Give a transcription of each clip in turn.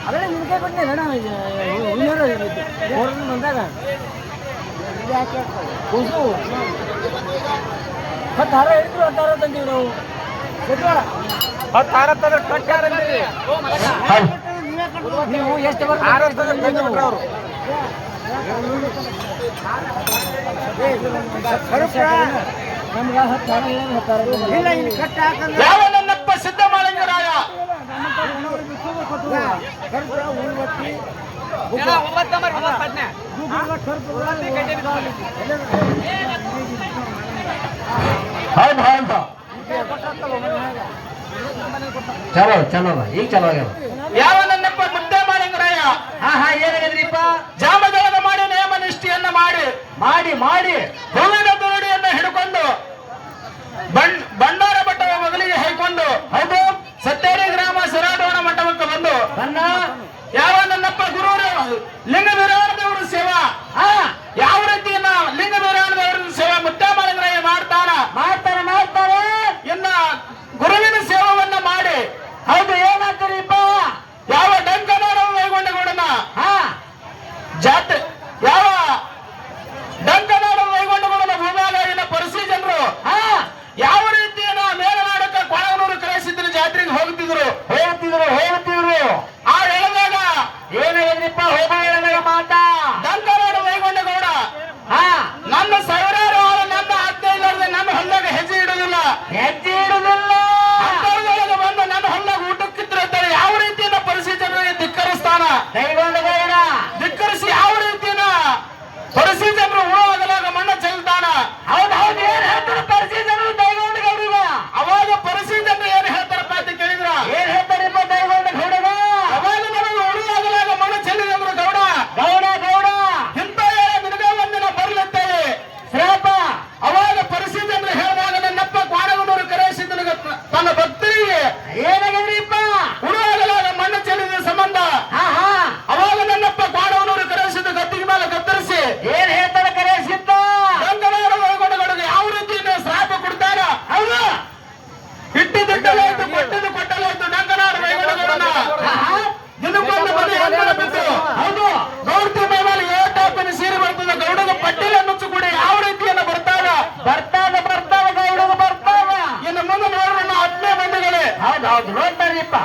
ಅಲ್ಲ ನಿನಗೆ ಕೊಟ್ಟಿಲ್ಲ ಬಂದಾಗ ಕೂಸು 10 ಹೇಳಿದ್ರು 10 ತಂದೀವಿ ನಾವು 10 ತಂದ್ರೆ ಕಟ್ಟಾರ ನೀವು ಎಷ್ಟು ಅವರು ಯಾವ ನನ್ನಪ್ಪ ಸಿದ್ದಮಾಲಿಂಗರಾಯ ಹೌದು ಹೌದು ಚಲೋ ಚಲೋ ಈಗ ಚಲೋ ಆಗ್ಯಾವ. ಯಾವ ನನ್ನಪ್ಪ ಮುದ್ದಮಾಲಿಂಗರಾಯ ಏನಾಗಿದ್ರಿಪ್ಪ? ಜಾಮದಳದ ಮಾಡಿ ನೇಮ ನಿಷ್ಠೆಯನ್ನ ಮಾಡಿ ಮಾಡಿ ಮಾಡಿ ಹೂವಿನ ದೋಡಿಯನ್ನ ಹಿಡ್ಕೊಂಡು ಬಂಡಾರ ಮಠದ ಮೊದಲಿಗೆ ಹೈಕೊಂಡು ಹೌದು ಸತ್ತೇರಿ ಗ್ರಾಮ ಸಿರಾಡೋಣ ಮಠಕ್ಕೆ ಬಂದು ಬನ್ನ ಯಾವ ನನ್ನಪ್ಪ ಗುರು ಲಿಂಗ ವಿರಾಣದವರು ಸೇವಾ ಯಾವ ರೀತಿಯನ್ನ ಲಿಂಗ ವಿರಾಣದವರ ಸೇವಾ ಮುದ್ದಮಾಲಿಂಗರಾಯ ಮಾಡ್ತಾರೆ ಇನ್ನ ಗುರುವಿನ ಸೇವವನ್ನ ಮಾಡಿ ಹೌದು ಏನಾಗ್ತಾರಿಪ್ಪ? ಯಾವ ಡಂಕನಾಡ ವೈಗೊಂಡಗೌಡನ ಜಾತ್ರೆ ಯಾವ ಡಂಕನಾಡ ವೈಗೊಂಡಗೌಡನ ಭೂಭಾಗಿನ ಪರಿಸಿ ಜನರು ಯಾವ ರೀತಿಯನ್ನ ಮೇಲನಾಡಕ ಕೊಳಗನೂರು ಕರೆಸಿದ್ರು ಜಾತ್ರೆಗೆ ಹೋಗ್ತಿದ್ರು ಆ ಹೇಳಿದಾಗ ಏನಾಗಿದ್ರಿಪ್ಪ? ಹೋಗ ಹೇಳಿದಾಗ ಮಾತಾ ಡಂಕನಾಡ ವೈಗೊಂಡಗೌಡ ನನ್ನ ಸಾವಿರಾರು ಆಳು ನನ್ನ ಆಜ್ಞೆ ಇಲ್ಲದೆ ನನ್ನ ಹೊಲ್ದಾಗ ಹೆಜ್ಜೆ ಇಡುವುದಿಲ್ಲ ಅಂತರ್ದೊಳಗೆ ಬಂದು ನನ್ನ ಹೊಲ್ದಾಗ ಊಟಕ್ಕಿದ್ರು ಅಂತಾರೆ ಯಾವ ರೀತಿಯನ್ನ ಪರಿಸ್ಥಿತಿ ಜನರಿಗೆ ಧಿಕ್ಕರಿಸ್ತಾನ ಧಿಕ್ಕರಿಸಿ ಯಾವ ರೀತಿಯನ್ನ ಪರಿಸ್ಥಿತಿ ಜನರು ಉಳುವಾಗಲಾಗ ಮಣ್ಣ ಚೆಲ್ತಾನ ಹೌದು ಏನ್ ಹೇಳ್ತಾರೆ ಪರಿಸ್ಥಿತಿ ಜನರು ದೈವಗೌಡಗ? ಅವಾಗ ಪರಿಸ್ಥಿತಿ ಜನರು ಏನ್ ಹೇಳ್ತಾರಪ್ಪ ಅಂತ ಕೇಳಿದ್ರ ಏನ್ ಹೇಳ್ತಾರಿಪ್ಪ ದೈವಗೌಡಗ? ಅವಾಗ ನಮಗೆ ಉಳುವಾಗಲಾಗ ಮಣ್ಣ ಚೆಲ್ಲಿದಂದ್ರು ಗೌಡ ಇಂಥ ನಿನಗ ಒಂದಿನ ಬರ್ಲತ್ತೇವೆ ಶ್ರಾಪ ಅವಾಗ ಪರಿಸ್ಥಿತಿ ಅಂದ್ರೆ ಹೇಳಿದಾಗ ನನ್ನಪ್ಪ ಕ್ವಾಡಗನೂರು ಕರೆಸಿದ್ದನಿಗೆ ತನ್ನ ಭಕ್ತರಿಗೆ ಏನಾಗಿದ್ರಿಪ್ಪ? ಉಳುವಾಗಲಾಗ ಮಣ್ಣು ಚೆಲ್ಲಿದ ಸಂಬಂಧ ಅವಾಗ ನನ್ನಪ್ಪ ಕ್ವಾಡಗನೂರು ಕರೆಸಿದ ಗದ್ದಿಗೆ ಮೇಲೆ ಕತ್ತರಿಸಿ ಏನ್ ಹೇಳ್ತಾರೆ ಕರೆಸಿದ್ದ? ಗಂಗನಾಡ ಒಳಗೊಂಡಗಳಿಗೆ ಯಾವ ರೀತಿಯಿಂದ ಶ್ರಾಪ ಕೊಡ್ತಾರ ಹೌದು ಇಟ್ಟಿದ್ದಲಾಯ್ತು ಕೊಟ್ಟಿದ್ದು ಕೊಟ್ಟಲಾಯ್ತು ಡಂಗನಾಡ ವೈಗೊಂಡಗೌಡನ ದಿನಕ್ಕೊಂದು ಮನೆ ಹೆಣ್ಣು ಬಿಟ್ಟು ಹೌದು ಗೌಡ್ತಿ ಮೇಲೆ ಏಟಾಪಿನ ಸೀರೆ ಬರ್ತದೆ ಗೌಡಗ ಪಟ್ಟಿಲ ನುಚ್ಚು ಕೂಡ ಯಾವ ರೀತಿಯನ್ನ ಬರ್ತಾರ ಗೌಡಗ ಬರ್ತಾವ. ಇನ್ನು ಮುಂದೆ ನೋಡೋಣ 10 ಮಂದಿಗಳೇ ಹೌದು ನೋಡ್ತಾರಿಪ್ಪ.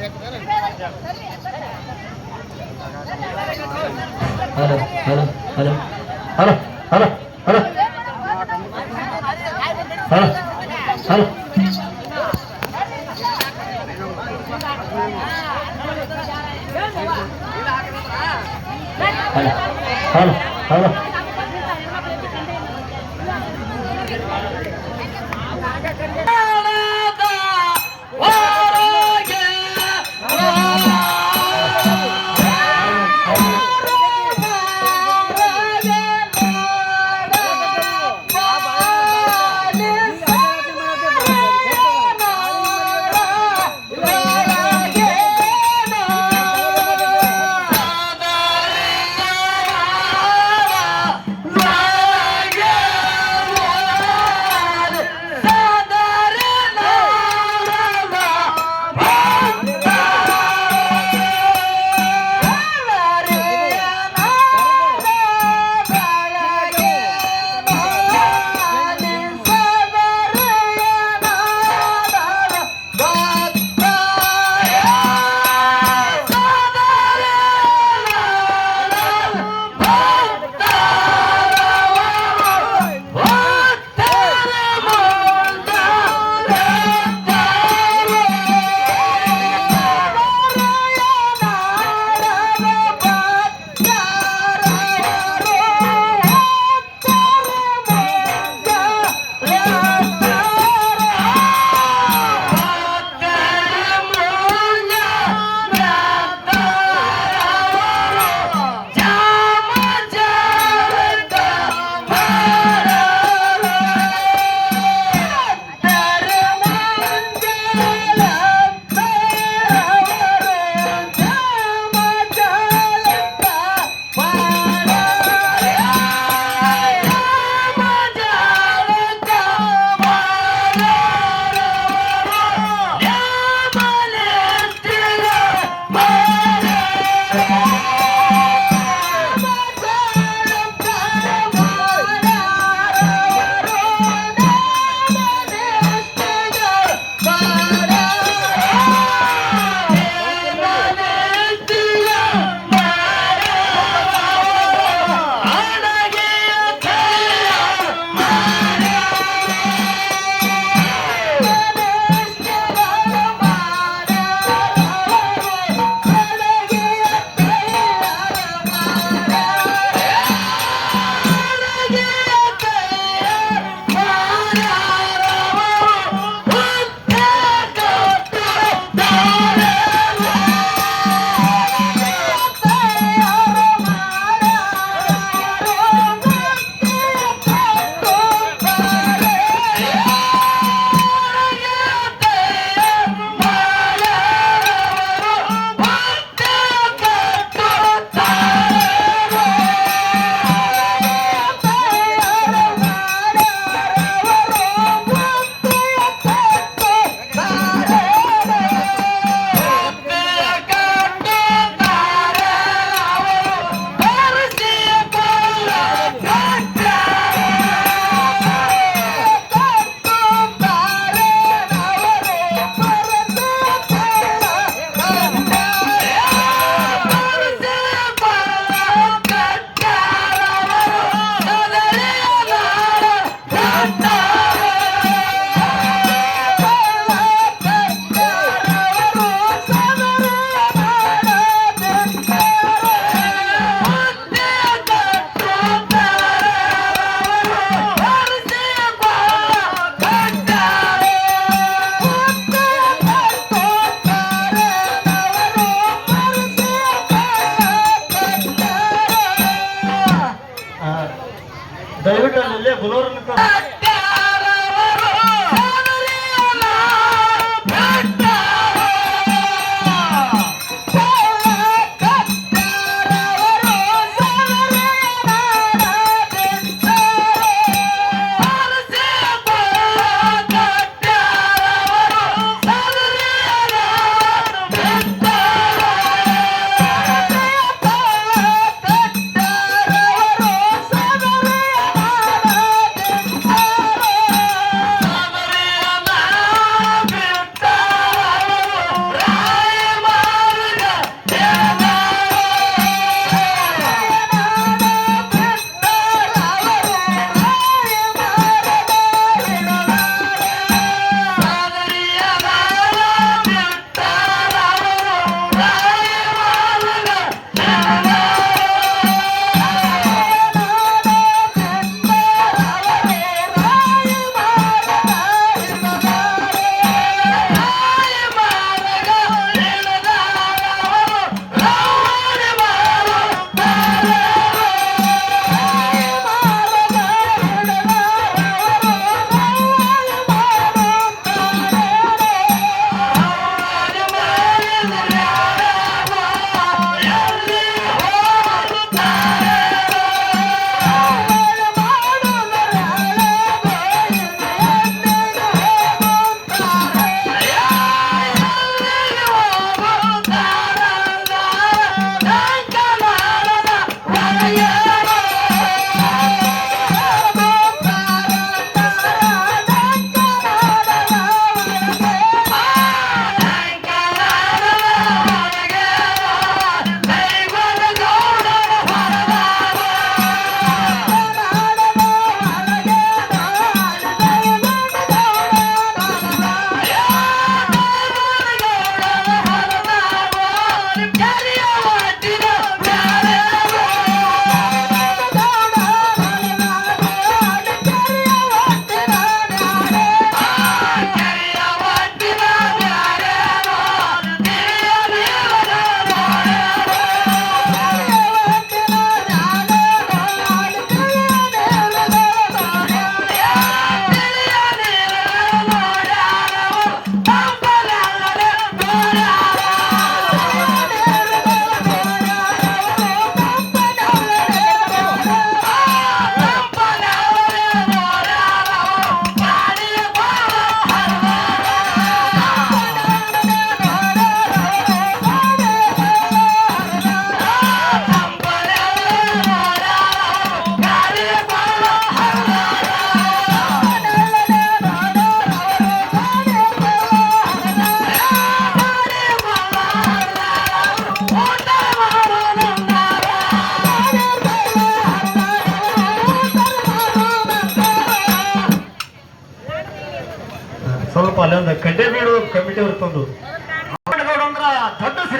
Hello hello hello hello hello hello hello hello hello hello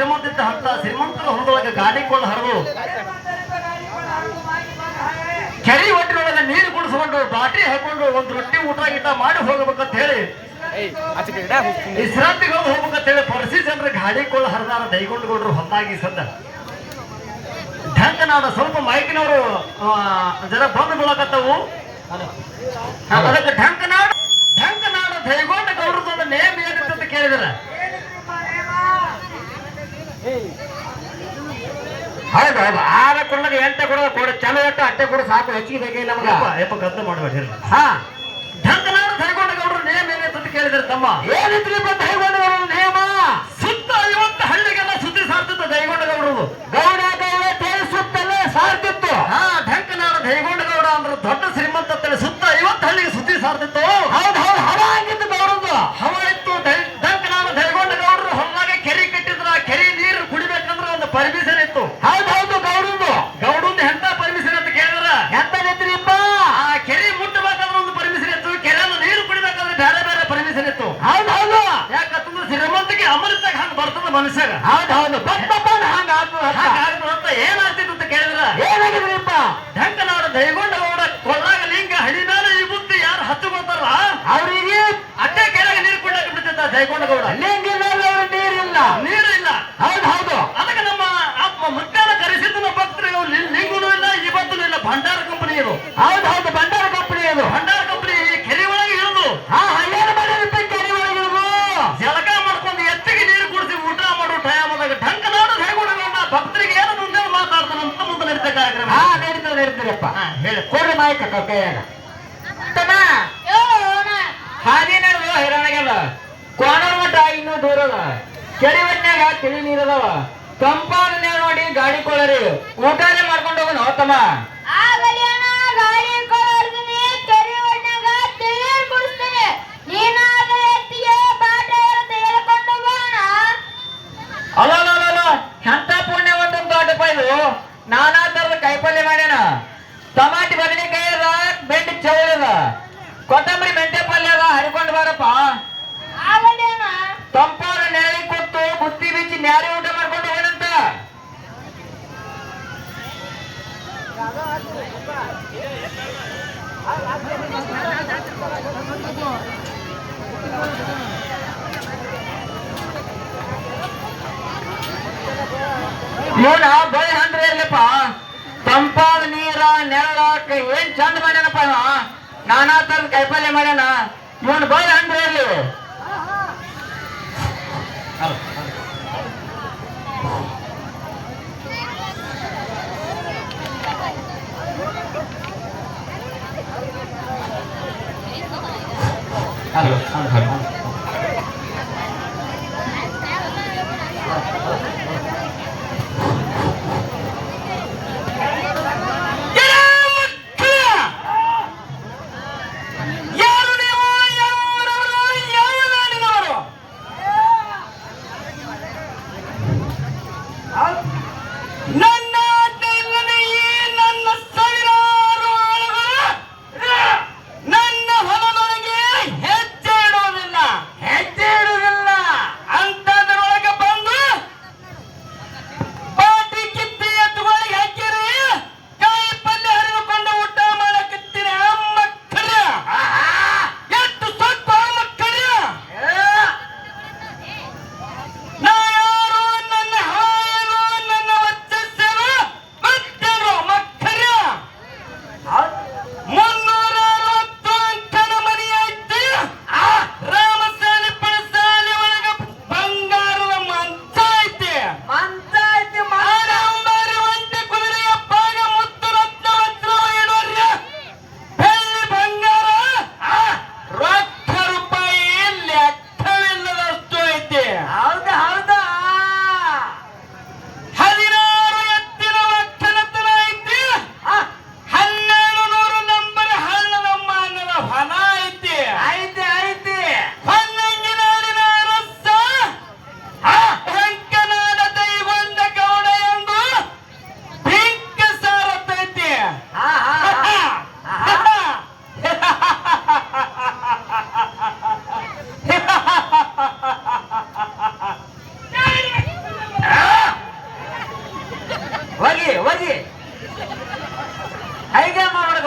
ಶ್ರೀಮಂತ ಅಂತ ಶ್ರೀಮಂತರ ಹೊಲದೊಳಗೆ ಗಾಡಿ ಕೊಳ್ಳ ಹರಿದು ಕೆರೆ ಒಟ್ಟಿನೊಳಗೆ ನೀರು ಕುಡಿಸ್ಕೊಂಡು ಬಾಟ್ರಿ ಹಾಕೊಂಡು ಒಂದು ರೊಟ್ಟಿ ಊಟ ಗೀಟ ಮಾಡಿ ಹೋಗ್ಬೇಕಂತ ಹೇಳಿ ವಿಶ್ರಾಂತಿಗಳು ಹೋಗ್ಬೇಕಂತ ಹೇಳಿ ಪರಿಸಿ ಜನರ ಗಾಡಿ ಕೊಳ್ಳ ಹರಿದಾರ ದೈಗೊಂಡುಗೌಡರು ಹೊತ್ತಾಗಿ ಸದ್ದ ಢಂಕನಾಡ ಸ್ವಲ್ಪ ಮೈಕಿನವರು ಜರ ಬಂದು ಬೀಳಕತ್ತವು ಅದಕ್ಕೆ ಢಂಕನಾಡ ದೈಗೊಂಡ ಗೌಡ್ರದೊಂದು ನೇಮ್ ಏನಿತ್ತು ಅಂತ ಕೇಳಿದ್ರ ಹೌದು ಆರ ಕೊಡೋದು ಎಂಟ ಕೊಡ ಚಲೋ ಎಟ್ಟು ಅಟ್ಟೆ ಕೊಡು ಸಾಕು ಹೆಚ್ಚಿಗೆ ಬೇಕಿಲ್ಲ ಯಪ್ಪ ಗದ್ದ ಮಾಡಬೇಡಿ ಹಾ ಢಂಕನಾಡ ದೈಗೊಂಡ ಗೌಡ್ರ ನೇಮ್ ಏನಿತ್ತು ಅಂತ ಕೇಳಿದ್ರ ತಮ್ಮ ಏನಿದ್ರಿ ದೈಗೊಂಡ ನೇಮ ಸುತ್ತ 50 ಹಳ್ಳಿಗೆಲ್ಲ ಸುದ್ದಿ ಸಾರ್ತಿತ್ತು ದೈಗೊಂಡ ಗೌಡ್ರದು ಗೌಡ ಸುತ್ತಲೇ ಸಾರ್ತಿತ್ತು ಹಾ ಢಂಕನಾಡ ದೈಗೊಂಡ ಗೌಡ ಅಂದ್ರೆ ದೊಡ್ಡ ಶ್ರೀಮಂತ ಅಂತೇಳಿ ಸುತ್ತ 50 ಹಳ್ಳಿಗೆ ಸುದ್ದಿ ಸಾರ್ತಿತ್ತು ಹೌದು ಹೌದು ಹವ ಆಗಿತ್ತು ಗೌಡದು ಹವ ಇತ್ತು ಢಂಕನಾಡ ದೈಗೊಂಡ ಗೌಡರು ಹೊಲದಾಗ ಕೆರೆ ಕಟ್ಟಿದ್ರ ಕೆರೆ ನೀರು ಕುಡಿಬೇಕಂದ್ರೆ ಒಂದು ಪರ್ಮಿಷನ್ ಇತ್ತು ಹೌದು ಹೌದು ಗೌಡದು ಗೌಡಂದು ಎಂತ ಪರ್ಮಿಷನ್ ಅಂತ ಕೇಳಿದ್ರ ಎಂತದಿತ್ರಿಪ್ಪ ಆ ಕೆರೆ ಮುಟ್ಟಬೇಕಾದ್ರೆ ಒಂದು ಪರ್ಮಿಷನ್ ಇತ್ತು ಕೆರೆಯನ್ನು ನೀರು ಕುಡಿಬೇಕಾದ್ರೆ ಬೇರೆ ಬೇರೆ ಪರ್ಮಿಷನ್ ಇತ್ತು ಹೌದು ಹೌದು ಯಾಕಂತಂದ್ರೆ ಶ್ರೀಮಂತಿಗೆ ಅಮೃತಾಗ ಹಂಗ ಬರ್ತದ ಮನುಷ್ಯಗ ಹೌದು ಹೌದು ಹಂಗ ಅಂತ ಏನಾಗ್ತಿತ್ತು ಅಂತ ಕೇಳಿದ್ರ ಏನಾಗಿದ್ರಿಪ್ಪ ಢಂಕನಾಡ ದೈಗೊಂಡ ಗೌಡ ಕೊಳ್ಳಾಗ ಲಿಂಗ ಹಳಿ ಮೇಲೆ ಈ ಬುತ್ತಿ ಯಾರು ಹಚ್ಚುಕೊತಾರ ಅವ್ರಿಗೆ ಅಟ್ಟೆ ಕೆರೆಗೆ ನೀರು ಕುಡಿಯಕ್ಕೆ ಬಿಡ್ತಿದ್ದ ದೈಗೊಂಡ ಗೌಡ ಲಿಂಗಿಲ್ಲ ನೀರಿಲ್ಲ ನೀರು ಇಲ್ಲ ಹೌದು ಹೌದು ಅದಕ್ಕೆ ನಮ್ಮ ಮುತ್ತಾನ ಕರೆಸಿದ್ದು ಭಕ್ತರು ಲಿಂಗುನೂ ಇಲ್ಲ ಇವತ್ತೂ ಇಲ್ಲ ಭಂಡಾರ ಕಂಪನಿ ಇದು ಹೌದು ಹೌದು ಭಂಡಾರ ಕಂಪನಿ ಇದು ಭಂಡಾರ ಕಂಪನಿ ಕೆರೆ ಒಳಗೆ ಇರುದು ಏನು ಮಾಡಿರಪ್ಪ ಕೆರೆ ಒಳಗೆ ಇರುದು ಜಳಕ ಮಾಡ್ಕೊಂಡು ಎತ್ತಿಗೆ ನೀರು ಕುಡಿಸಿ ಊಟ ಮಾಡೋ ಟೈಮ್ ಆದಾಗ ಢಂಕನಾಡ ದೈಗೊಂಡ ಭಕ್ತರಿಗೆ ಏನು ಮುಂದೆ ಮಾತಾಡ್ತಾನಂತ ಮುಂದೆ ನಡೀತಾ ಕಾರ್ಯಕ್ರಮ ನಡೀತೀರಪ್ಪ ಹೇಳಿ ಕೊಡ್ರಿ ಮಾಯಕ ಕೈಯಾಗ ಹಾದಿ ನಡೆದು ಹೈರಾಣಾಗ್ಯದ ಕೋಣರ್ ಮಠ ಇನ್ನೂ ದೂರ ಅದ ಕೆರೆ ಒಟ್ನ್ಯಾಗ ತಿಳಿ ನೀರದವ ತಂಪಾದ ನೋಡಿ ಗಾಡಿ ಕೊಳ್ಳರಿ ಊಟನೇ ಮಾಡ್ಕೊಂಡು ಹೋಗೋಣ ಹೋತಮ್ಮ ಅಲ್ಲ ಎಂತ ಪುಣ್ಯ ಒಂದೊಂದು ದೊಡ್ಡಪ್ಪ ಇದು ನಾನಾ ತರದ ಕಾಯಿಪಲ್ಯ ಮಾಡ್ಯಾನ ಟಮಾಟಿ ಬದನೆಕಾಯಿ ಅದ ಬೆಂಡಿ ಚೌಳಿ ಅದ ಕೊತ್ತಂಬರಿ ಮೆಂತೆ ಪಲ್ಯ ಅದ ಹರಿಕೊಂಡು ಬಾರಪ್ಪ ತಂಪಾದ ನೆರಳಿ ಕೊಟ್ಟು ಬುತ್ತಿ ಬಿಚ್ಚಿ ನ್ಯಾರಿ ಊಟ ಮಾಡ್ಕೊಂಡು ಹೋಗೋಣಂತ ಇವನ ಬಳಿ ಅಂದ್ರೆ ಇರ್ಲಪ್ಪ ತಂಪಾದ ನೀರ ನೆರಳಾಕ ಏನ್ ಚಂದ ಮಾಡ್ಯಾನಪ್ಪ ಇವ ನಾನಾ ತರದ ಕಾಯಿಪಲ್ಯ ಮಾಡ್ಯಾನ ಇವನ್ ಬಳಿ ಅಂದ್ರೆ ಇರ್ಲಿ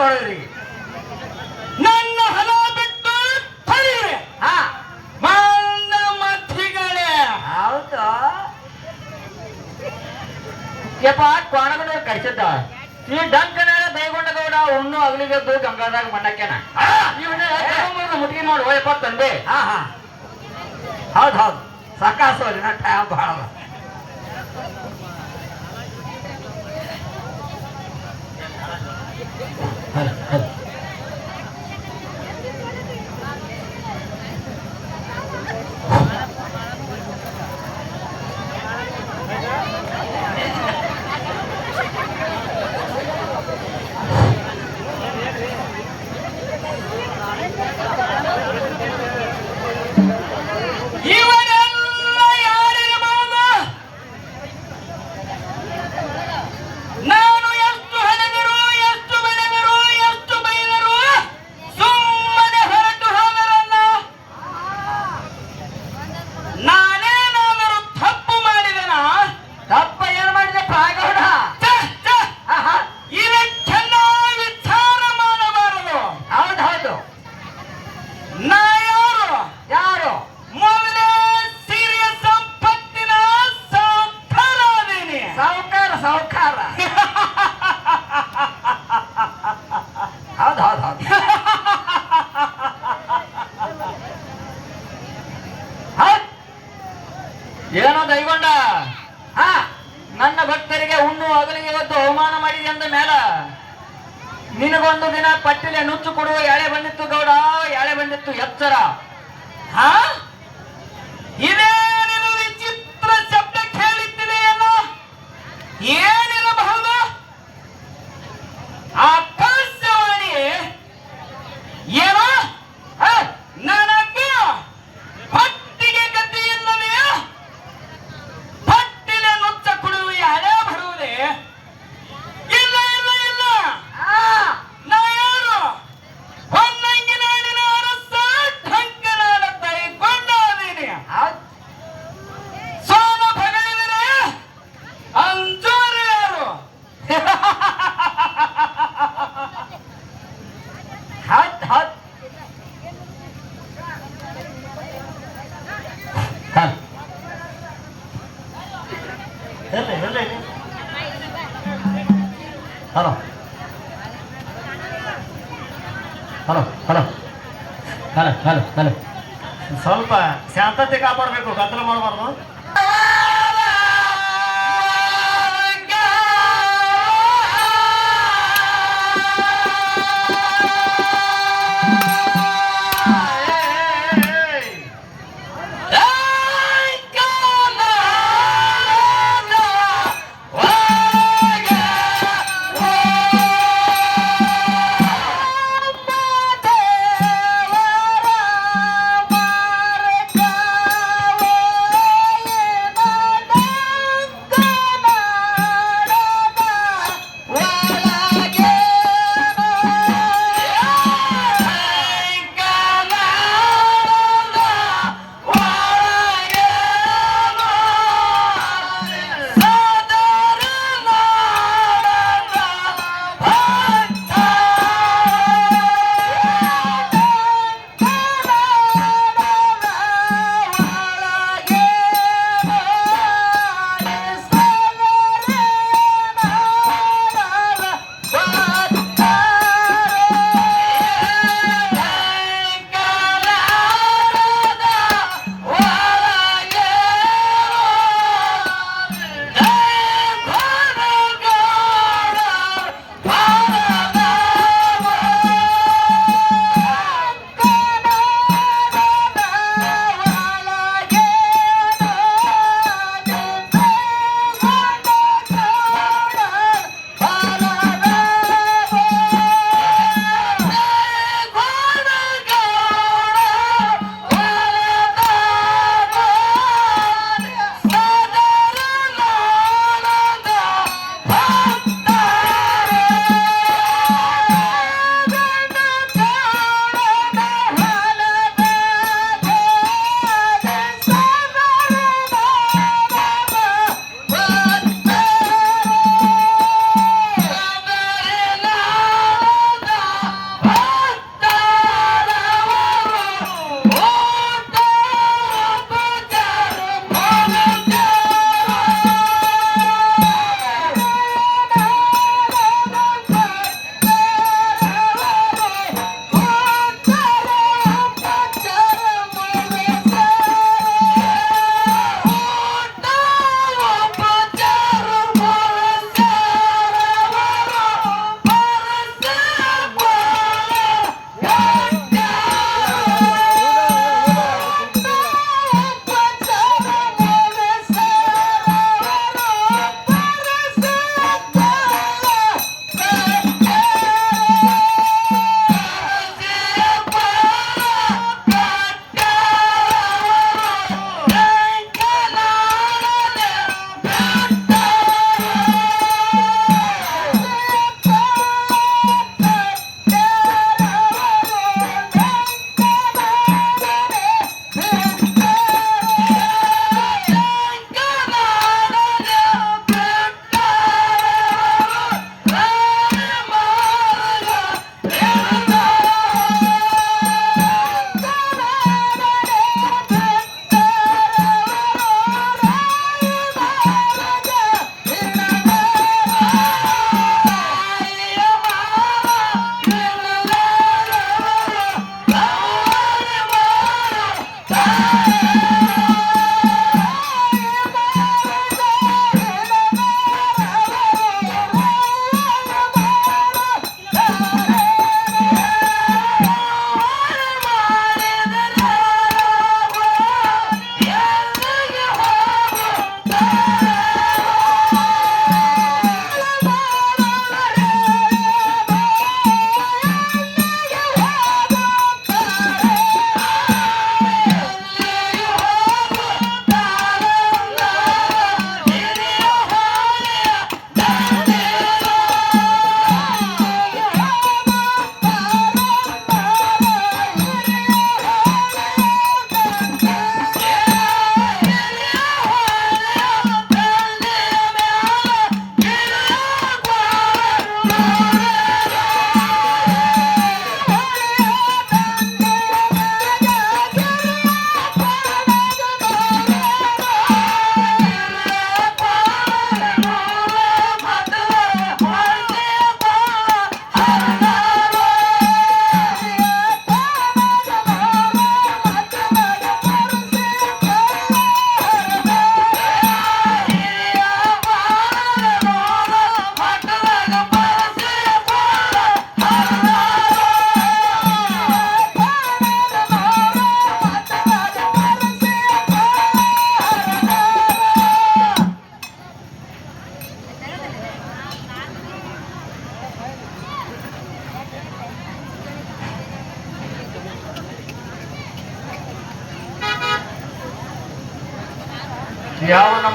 ಮಾಡೋದ್ರಿ ನನ್ನ ಹೊಲ ಬಿಟ್ಟು ಹೊರಗೆ ಹಾ ಮಾನ ಮಥಿಗಳೇ. ಹೌದು ಯಪ್ಪ ಕೊಣಗನವ್ರು ಕಳ್ಸಿದ್ದ ಈ ಡಂಕನಾಳ ದೈಗೊಂಡ ಗೌಡ ಉಣ್ಣು ಅಗಲಿಗೆದ್ದು ಗಂಗಾದಾಗ ಮಣ್ಣಕ್ಕೆನ ಇವನ್ನ ಮುಟ್ಗಿ ಮಾಡಿ ಹೋಯಪ್ಪ ತಂದೆ. ಹಾ ಹಾ ಹೌದು ಹೌದು ಸಾಕಾಸೋರಿ ನಾ ಟೈಮ್ ಭಾಳ ಅದ. ಇವರೆಲ್ಲ ಯಾರಿರಬಹುದು? ನಾನು ಎಷ್ಟು ಹಳೆದರು, ಎಷ್ಟು ಬೆಳೆದರು, ಎಷ್ಟು ಬೈದರು, ಸುಮ್ಮನೆ ಹೊರಟು ಹೋದರಲ್ಲ. ನಾನೇನಾದರೂ ತಪ್ಪು ಮಾಡಿದನ? ತಪ್ಪ ಏನ್ ಮಾಡಿದಪ್ಪ ಗೌಡ? ಇದಕ್ಕೆಲ್ಲ ವಿಚಾರ ಮಾಡಬಾರದು. ಹೌದು ಹೌದು. ನಾ ಯಾರು? ಯಾರು? ಮೊದಲೇ ಸಿರಿಯ ಸಂಪತ್ತಿನ ಸಾಧನಾದೀನಿ. ಸಾವುಕಾರ ಸಾವುಕಾರ. ಹೌದು ಹೌದು ಹೌದು ಹೌದ್. ಏನೋ ದೈಗೊಂಡ ಹಾ ನನ್ನ ಭಕ್ತರಿಗೆ ಉಣ್ಣು ಅಗಲಿಗೆ ಇವತ್ತು ಅವಮಾನ ಮಾಡಿದೆ ಅಂದ ಮೇಲ ನಿನಗೊಂದು ದಿನ ಪಟ್ಟಿಲೆ ನುಚ್ಚು ಕೊಡುವ ಎಳೆ ಬಂದಿತ್ತು ಗೌಡ, ಎಳೆ ಬಂದಿತ್ತು ಎಚ್ಚರ. ಹಾ? ಇದೇನಿದು ವಿಚಿತ್ರ ಶಬ್ದ ಕೇಳಿದ್ದೀನೆಯಲ್ಲ? ಏನಿರಬಹುದು? ಆಕಾಶವಾಣಿ ಏನೋ ನನಗೂ ಪಟ್ಟಿಗೆ ಗತಿಯಿಲ್ಲವೇ? ಪಟ್ಟಿನ ನುಚ್ಚ ಕುಡುವ ಹಳೆ ಬರುವುದೇ? ಇಲ್ಲ ಇಲ್ಲ ಇಲ್ಲ. ನಾ ಯಾರು? ಹೊನ್ನಂಗಿನಾಡಿನ ಅರಸ ಢಂಕನಾಡ ದೈಗೊಂಡಾದೀನಿ. ಹೌದ್. ಸೋನ ಭಗಳಿದರೆ ಅಂಜೋರು ಯಾರು? ಹೌದ್ ಹೌದ್. Hello hello hello hello hello hello. ಸ್ವಲ್ಪ ಶಾಂತತೆ ಕಾಪಾಡಬೇಕು, ಗದ್ದಲ ಮಾಡಬಾರ್ದು. ದೇವರ ಮಾರ್ಗವೋ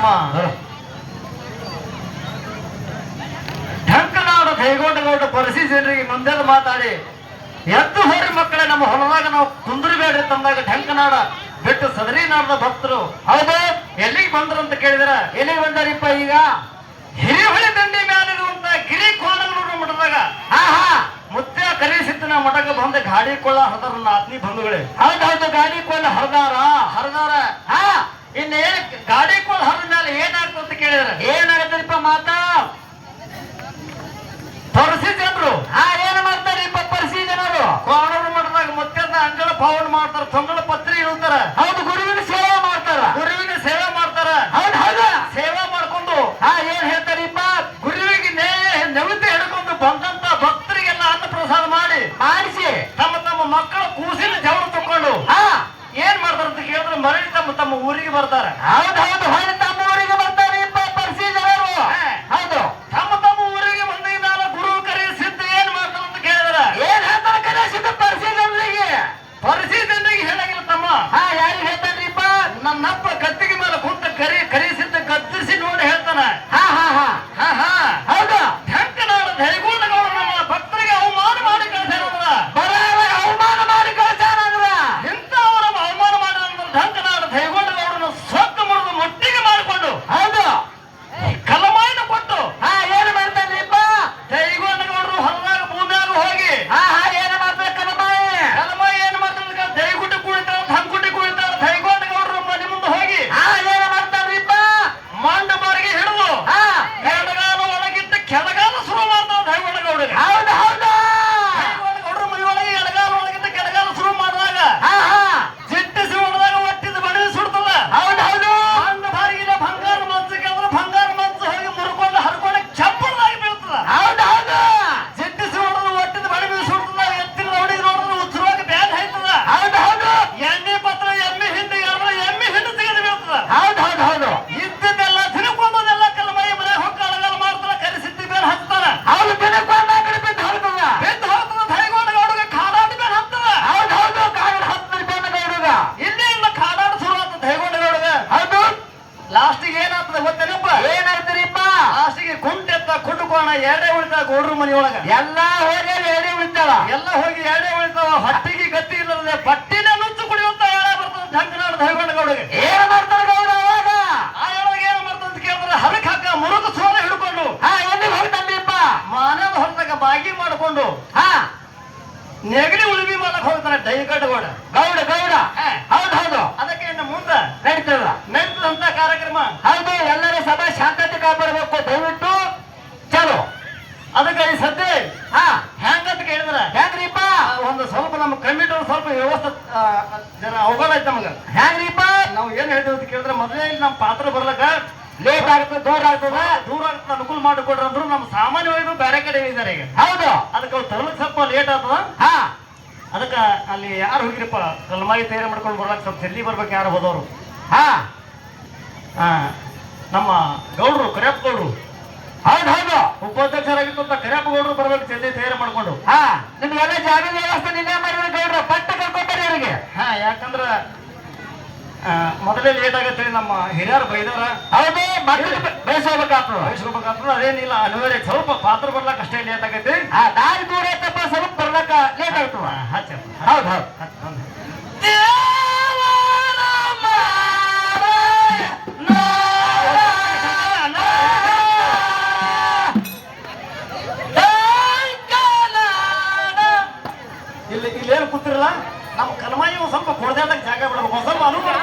ನಮ್ಮ ಢಂಕನಾಡ ಕೈಗೊಂಡಗೌಡ ಪರಿಸಿ ಜನರಿಗೆ ಮುಂದೆಲ್ಲ ಮಾತಾಡಿ ಎದ್ದು ಹೋರಿ ಮಕ್ಕಳೇ ನಮ್ಮ ಹೊಲದಾಗ ನಾವು ಕುಂದ್ರಬೇಡ್ರಿ ತಂದಾಗ ಢಂಕನಾಡ ಬಿಟ್ಟು ಸದರಿ ನಾಡದ ಭಕ್ತರು ಹೌದು ಎಲ್ಲಿಗೆ ಬಂದ್ರು ಅಂತ ಕೇಳಿದ್ರ ಎಲ್ಲಿಗೆ ಬಂದಾರಿಪ್ಪ ಈಗ? ಹಿರಿಹೊಳೆ ದಂಡಿ ಮ್ಯಾಲಿರುವಂತ ಗಿರಿ ಕೋಣಗಳೂರು ಮಠದಾಗ ಮುತ್ಯ ಕರೀಸಿದ್ದನ ಮಠಕ್ಕೆ ಬಂದ ಗಾಡಿ ಕೊಳ್ಳ ಹರಿದಾರ ನನ್ನ ಆತ್ಮೀಯ ಬಂಧುಗಳೇ. ಹೌದೌದು, ಗಾಡಿ ಕೊಳ್ಳ ಹರಿದಾರ. ಇನ್ನೇನ್ ಗಾಡಿ ಕೊಳ್ಳ ಹರಿದ ಮೇಲೆ ಏನಾಗ್ತದೆ ಅಂತ ಕೇಳಿದ್ರೆ ಏನಾಗತ್ತರಿಪ್ಪ ಮಾತಾ? ಪರಿಸಿ ಜನರು ಏನ್ ಮಾಡ್ತಾರಿಪ್ಪ ಪರಿಸಿ ಜನರು? ಕೋಣೂರು ಮಠದಾಗ ಮುತ್ಯದ ಅಂಜಲ ಭಾವನೆ ಮಾಡ್ತಾರ, ತೊಂಗಳ ಪತ್ರಿ ಇಳ್ತಾರ. ಹೌದು, ಗುರುವಿನ ಸೇವೆ ಮಾಡ್ತಾರ. ಗುರುವಿನ ಸೇವೆ ಮಾಡ್ತಾರ. ಹೌದು ಹೌದು, ಸೇವೆ ಮಾಡ್ಕೊಂಡು ಏನ್ ಹೇಳ್ತಾರಿಪ್ಪ? ಗುರುವಿಗೆ ನೆವತೆ ಹಿಡ್ಕೊಂಡು ಬಂದಂತ ಭಕ್ತರಿಗೆಲ್ಲ ಅನ್ನ ಪ್ರಸಾದ ಮಾಡಿಸಿ ತಮ್ಮ ತಮ್ಮ ಮಕ್ಕಳ ಕೂಸಿನ ಜವಳ ತಕೊಂಡು ಏನ್ ಮಾಡ್ತಾರ ಅಂತ ಕೇಳಿದ್ರೆ ಮರಳಿ ತಮ್ಮ ತಮ್ಮ ಊರಿಗೆ ಬರ್ತಾರ. ಹೌದು ಹೌದು, ಹೊಳೆ ತಮ್ಮ ಊರಿಗೆ ಬರ್ತಾರಿಪ್ಪ ಪರಿಸಿ ಜನರು. ಹೌದು, ತಮ್ಮ ತಮ್ಮ ಊರಿಗೆ ಬಂದ ಮೇಲೆ ಗುರು ಕರೆಸಿದ್ದ ಏನ್ ಮಾಡ್ತಾರ ಅಂತ ಕೇಳಿದ್ರ ಏನ್ ಹೇಳ್ತಾರ ಕರೆಸಿದ್ದ ಪರಿಸಿ ಜನರಿಗೆ? ಪರಿಸಿ ಜನರಿಗೆ ಹೇಳಾಗಿಲ್ಲ ತಮ್ಮ. ಯಾರಿಗೆ ಹೇಳ್ತಾನ್ರಿಪ್ಪ? ನನ್ನಪ್ಪ ಕತ್ತಿಗೆ ಮೇಲೆ ಕುಂತ ಕರೆಸಿದ್ದ ಗದ್ದರಿಸಿ ನೋಡಿ ಹೇಳ್ತಾನ. ಹೌದು, ಢಂಕನಾಡ ಧೈರ್ಯಗೊಂಡಗೌಡ ನಮ್ಮ ಭಕ್ತರಿಗೆ ಅವಮಾನ ಮಾಡಿ ಕಳಿಸ್ಯಾರ. ಅವಮಾನ ಮಾಡಿ ಕಳಿಸ್ಯಾರ. ಇಂಥವರ ಅವಮಾನ ಮಾಡಿದ ಢಂಕನಾಡ ಧೈರ್ಯಗೊಂಡಗೌಡನ ಸೊಕ್ಕ ಮುರಿದು ಮೊಟ್ಟಿಗೆ ಮಾಡಿಕೊಂಡು ಹೌದು ಕಲಮಾಯಿನ ಕೊಟ್ಟು ಏನ್ ಮಾಡ್ತಾನ್ರಿಪ್ಪ? ಧೈರ್ಯಗೊಂಡಗೌಡರು ಹೊಲದಾಗ ಭೂಮಿಯಾಗ ಹೋಗಿ ಏನ್ ಮಾಡ್ತಾರೆ ಕಲಮಾಯಿ? ಕಲಮಾಯಿ ಏನ್ ಮಾಡ್ತಾರೆ? ದೈಗುಡ್ಡ ಕುಳಿತಾರ, ಧಂಕುಡ್ಡಿ ಕುಳಿತಾರ. ಧೈರ್ಯಗೊಂಡಗೌಡರು ಮನೆ ಮುಂದೆ ಹೋಗಿ ಏನ್ ಮಾಡ್ತಾನ್ರಿಪ್ಪ? ಮಂಡ ಬಾರಿಗೆ ಹಿಡಿದು ಎಡಗಾಲ ಒಳಗಿಟ್ಟ ಕೆಳಗಾಲ ಶುರು ಮಾಡ್ತಾರ ಧೈರ್ಯಗೊಂಡಗೌಡರಿಗೆ. ಹೌದು ಹೌದು, ಧೈರ್ಯಗೊಂಡಗೌಡರು ಮನೆ ಒಳಗೆ ಎಡಗಾಲ ಒಳಗಿಟ್ಟ ಕೆಳಗಾಲ ಶುರು ಮಾಡಿದಾಗ ಜಿಟ್ಟಿಸಿ ಹೊಡೆದಾಗ ಒಟ್ಟಿದ ಬಡಿ ಸುಡ್ತದ. ಹೌದು ಹೌದು, ಮಂಡ ಬಾರಿಗಿನ ಬಂಗಾರ ಮಂಚಕ್ಕೆ ಅಂದ್ರೆ ಬಂಗಾರ ಮಂಚ ಹೋಗಿ ಮುರ್ಕೊಂಡು ಹರ್ಕೊಂಡು ಚಪ್ಪಳದಾಗಿ ಬೀಳ್ತದ. ಹೌದು ಹೌದು, ಜಿಟ್ಟಿಸಿ ಹೊಡೆದು ಒಟ್ಟಿದ ಬಡಿ ಸುಡ್ತದ. ಎತ್ತಿನ ಹೊಡಿಗೆ ನೋಡಿದ್ರೆ ಉತ್ತರವಾಗಿ ಬ್ಯಾಗ್ ಹಾಯ್ತದ. ಹೌದು ಹೌದು, ಎಣ್ಣೆ ಪತ್ರ ಎಮ್ಮೆ ಹಿಂದೆ ಎಮ್ಮೆ ಹಿಂದೆ ತೆಗೆದು ಬೀಳ್ತದ. ಹೌದು ಹೌದು ಹೌದು, ಇದ್ದದೆಲ್ಲ ತಿನ್ಕೊಂಡದೆಲ್ಲ ಕಲಮೈ ಮನೆ ಹೊಕ್ಕ ಅಳಗಾಲ ಮಾಡ್ತಾರ. ಕರೆಸಿದ್ದಿ ಮೇಲೆ ಹಚ್ತಾರ. ಹೌದು ಬೆನಕೊಂಡ ಬಿದ್ದು ಹೋಗ್ತದ. ಬೆದ್ದು ಹೋಗ್ತದ. ಧೈರ್ಯಗೊಂಡಗೌಡಗೆ ಕಾಡಾಡಿ ಮೇಲೆ ಹತ್ತದ. ಹೌದು ಹೌದು, ಕಾಗಡ ಹತ್ತು ಬೆನಗೌಡಗ. ಇಲ್ಲೇ ಇಲ್ಲ ಕಾಡಾಡ ಶುರು ಆಗ್ತದ ಧೈರ್ಯಗೊಂಡಗೌಡಗೆ. ಹೌದು, ಲಾಸ್ಟಿಗೆ ಏನಾಗ್ತದೆ ಗೊತ್ತೇನಪ್ಪ? ಏನಾಗ್ತಾರಿಪ್ಪ? ಲಾಸ್ಟಿಗೆ ಕುಂಟೆತ್ತ ಕುಂಡುಕೋಣ ಎರಡೇ ಉಳಿತಾವ ಗೌಡ್ರ ಮನೆಯೊಳಗ. ಎಲ್ಲಾ ಹೋಗಿ ಎಡೆ ಉಳಿತಾವ. ಎಲ್ಲ ಹೋಗಿ ಎರಡೇ ಉಳಿತಾವ. ಹೊಟ್ಟಿಗೆ ಗತಿ ಇಲ್ಲದೆ ಪಟ್ಟಿನ ನುಚ್ಚು ಕುಡಿಯುವಂತ ಎಳೆ ಬರ್ತದೆ ಢಂಕನಾಡ ಧೈರ್ಯಗೊಂಡಗೌಡಗೆ. ಏನ್ ಮಾಡ್ತಾರ ಗೌಡ ಅವಾಗ? ಆ ಎಳಗೆ ಏನ್ ಮಾಡ್ತದೆ ಅಂತ ಕೇಳಿದ್ರೆ ಹರಕ್ ಹಾಕ ಮುರುಗ ಸೋಲ ಹಿಡ್ಕೊಂಡು ಎಲ್ಲಿಗೆ ಹೋಗ್ತಾನ್ರಿಪ್ಪ? ಮಾನವ ಹೊರದಾಗ ಬಾಗಿ ಮಾಡಿಕೊಂಡು ನೆಗಡಿ ಉಳಿವಿ ಮಾಡಕ್ ಹೋಗ್ತಾನೆ ಧೈರ್ಯಗೊಂಡಗೌಡ. ಗೌಡ ಗೌಡ. ಹೌದು ಹೌದು, ಅದಕ್ಕೆ ಇನ್ನು ಮುಂದೆ ನಡೀತದ ನಡೀತದಂತ ಕಾರ್ಯಕ್ರಮ. ಹೌದು, ಎಲ್ಲರ ಸಭಾ ಶಾಂತತೆ ಕಾಪಾಡಬೇಕು ದಯವಿಟ್ಟು. ಚಲೋ, ಅದಕ್ಕೆ ಈ ಸದ್ಯ ಹೆಂಗಂತ ಕೇಳಿದ್ರ ಹೆಂಗ್ರಿಪ್ಪ? ಒಂದು ಸ್ವಲ್ಪ ನಮ್ಮ ಕಮಿಟಿ ಸ್ವಲ್ಪ ವ್ಯವಸ್ಥೆ ಜನ ಅವಘಡ ಐತೆ ನಮಗ. ಹೆಂಗ್ರಿಪ್ಪ? ನಾವು ಏನ್ ಹೇಳ್ತೀವಿ ಅಂತ ಕೇಳಿದ್ರೆ ಮೊದಲೇ ಇಲ್ಲಿ ನಮ್ಮ ಪಾತ್ರ ಬರ್ಲಕ್ಕ ಲೇಟ್ ಆಗ್ತದೆ, ದೂರ ಆಗ್ತದ. ದೂರ ಆಗ್ತದೆ, ಅನುಕೂಲ ಮಾಡಿಕೊಡ್ರಿ ಅಂದ್ರು. ನಮ್ಮ ಸಾಮಾನ್ಯವಾಗಿ ಬೇರೆ ಕಡೆ ಇದ್ದಾರೆ ಈಗ. ಹೌದು, ಅದಕ್ಕೆ ಅವ್ರು ತರಲಿಕ್ಕೆ ಸ್ವಲ್ಪ ಲೇಟ್ ಆಗ್ತದ. ಅದಕ್ಕೆ ಅಲ್ಲಿ ಯಾರು ಹೋಗಿರಪ್ಪ ಕಲ್ಮಾಯಿ ತಯಾರಿ ಮಾಡ್ಕೊಂಡು ಬರ್ಲಕ್ಕೆ ಸ್ವಲ್ಪ ಜಲ್ದಿ ಬರ್ಬೇಕು. ಯಾರು ಹೋದವರು ನಮ್ಮ ಗೌಡ್ರು ಕರಿಯಪ್ಪ ಗೌಡ್ರು. ಹೌದು ಹೌದು, ಉಪಾಧ್ಯಕ್ಷರಾಗಿತ್ತು ಕರಿಯಪ್ಪ ಗೌಡ್ರು ಬರ್ಬೇಕು ಜಲ್ದಿ ತಯಾರಿ ಮಾಡ್ಕೊಂಡು. ನಿಮ್ಗೆಲ್ಲ ಜಾಗ ವ್ಯವಸ್ಥೆ ನಿನ್ನೆ ಮಾಡಿದ್ರೆ ಗೌಡ್ರ ಪಟ್ಟ ಕರ್ಕೊತಾರೆ ಅವರಿಗೆ. ಯಾಕಂದ್ರ ಮೊದಲೇ ಲೇಟ್ ಆಗತ್ತೆ. ನಮ್ಮ ಹಿರಿಯರು ಬೈದವ್ರ. ಹೌದು, ಮಕ್ಕಳು ಬಯಸ್ಕೋಬೇಕಾಗ್ತದ. ಅದೇನಿಲ್ಲ, ಅನಿವಾರ್ಯ ಸ್ವಲ್ಪ ಪಾತ್ರ ಬರ್ಲಕ್ಕ ಅಷ್ಟೇ ಲೇಟ್ ಆಗೈತಿ. ದಾರಿ ದೂರ ಐತಪ್ಪ, ಸ್ವಲ್ಪ ಬರ್ಲಕ್ಕ ಲೇಟ್ ಆಗ್ತದ. ಹೌದು ಹೌದು, ಇಲ್ಲೇನು ಕೂತಿರಲ್ಲ ನಮ್ಮ ಕಲಮಾಯಿ ಸ್ವಲ್ಪ ಕೊಡದಾಟಕ್ಕೆ ಜಾಗ ಬಿಡಬೇಕು. ಸ್ವಲ್ಪ ಅನುಕೂಲ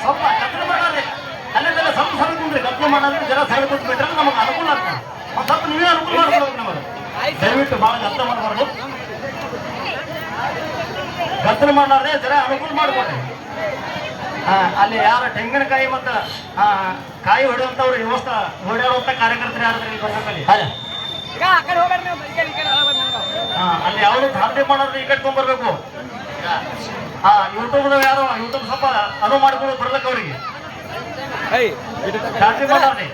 ಸ್ವಲ್ಪ ಕತ್ಲೆ ಮಾಡ್ರಿ. ಅಲ್ಲೆಲ್ಲ ಸ್ವಲ್ಪ ಸಲ ಕುಂದ್ರಿ. ಕತ್ಲೆ ಮಾಡೋದ್ರೆ ಜನ ಸೈಡ್ ಕೂತ್ ಬಿಟ್ರೆ ನಮಗೆ ಅನುಕೂಲ ಆಗ್ತದೆ. ಒಂದು ಸ್ವಲ್ಪ ನೀವೇ ಅನುಕೂಲ ಮಾಡ್ಕೊಡ್ಬೇಕು ನಮಗೆ. ದಯವಿಟ್ಟು ಭಾಳ ಕತ್ಲೆ ಮಾಡಬಾರ್ದು. ಕತ್ಲೆ ಮಾಡಾರ್ರೆ ಜನ ಅನುಕೂಲ ಮಾಡಿಕೊಡ್ರಿ. ಅಲ್ಲಿ ಯಾರ ತೆಂಗಿನಕಾಯಿ ಮತ್ತು ಕಾಯಿ ಹೊಡೆಯುವಂಥವ್ರು ವ್ಯವಸ್ಥೆ ಹೊಡೆಯುವಂಥ ಕಾರ್ಯಕರ್ತರು ಯಾರು ಇಲ್ಲಿ ಬರ್ಬೇಕಲ್ಲಿ. ಅಲ್ಲಿ ಯಾವುದು ಧಾರಣೆ ಮಾಡೋದು ಈ ಕಟ್ಕೊಂಡ್ಬರ್ಬೇಕು. ಯೂಟ್ಯೂಬ್ದಾಗ ಯಾರು ಯೂಟ್ಯೂಬ್ ಸ್ವಲ್ಪ ಅನುವು ಮಾಡ್ಕೊಂಡು ಬರ್ಲಕ್ಕ ಅವ್ರಿಗೆ ಧಾರಣೆ ಮಾಡೋರಿ.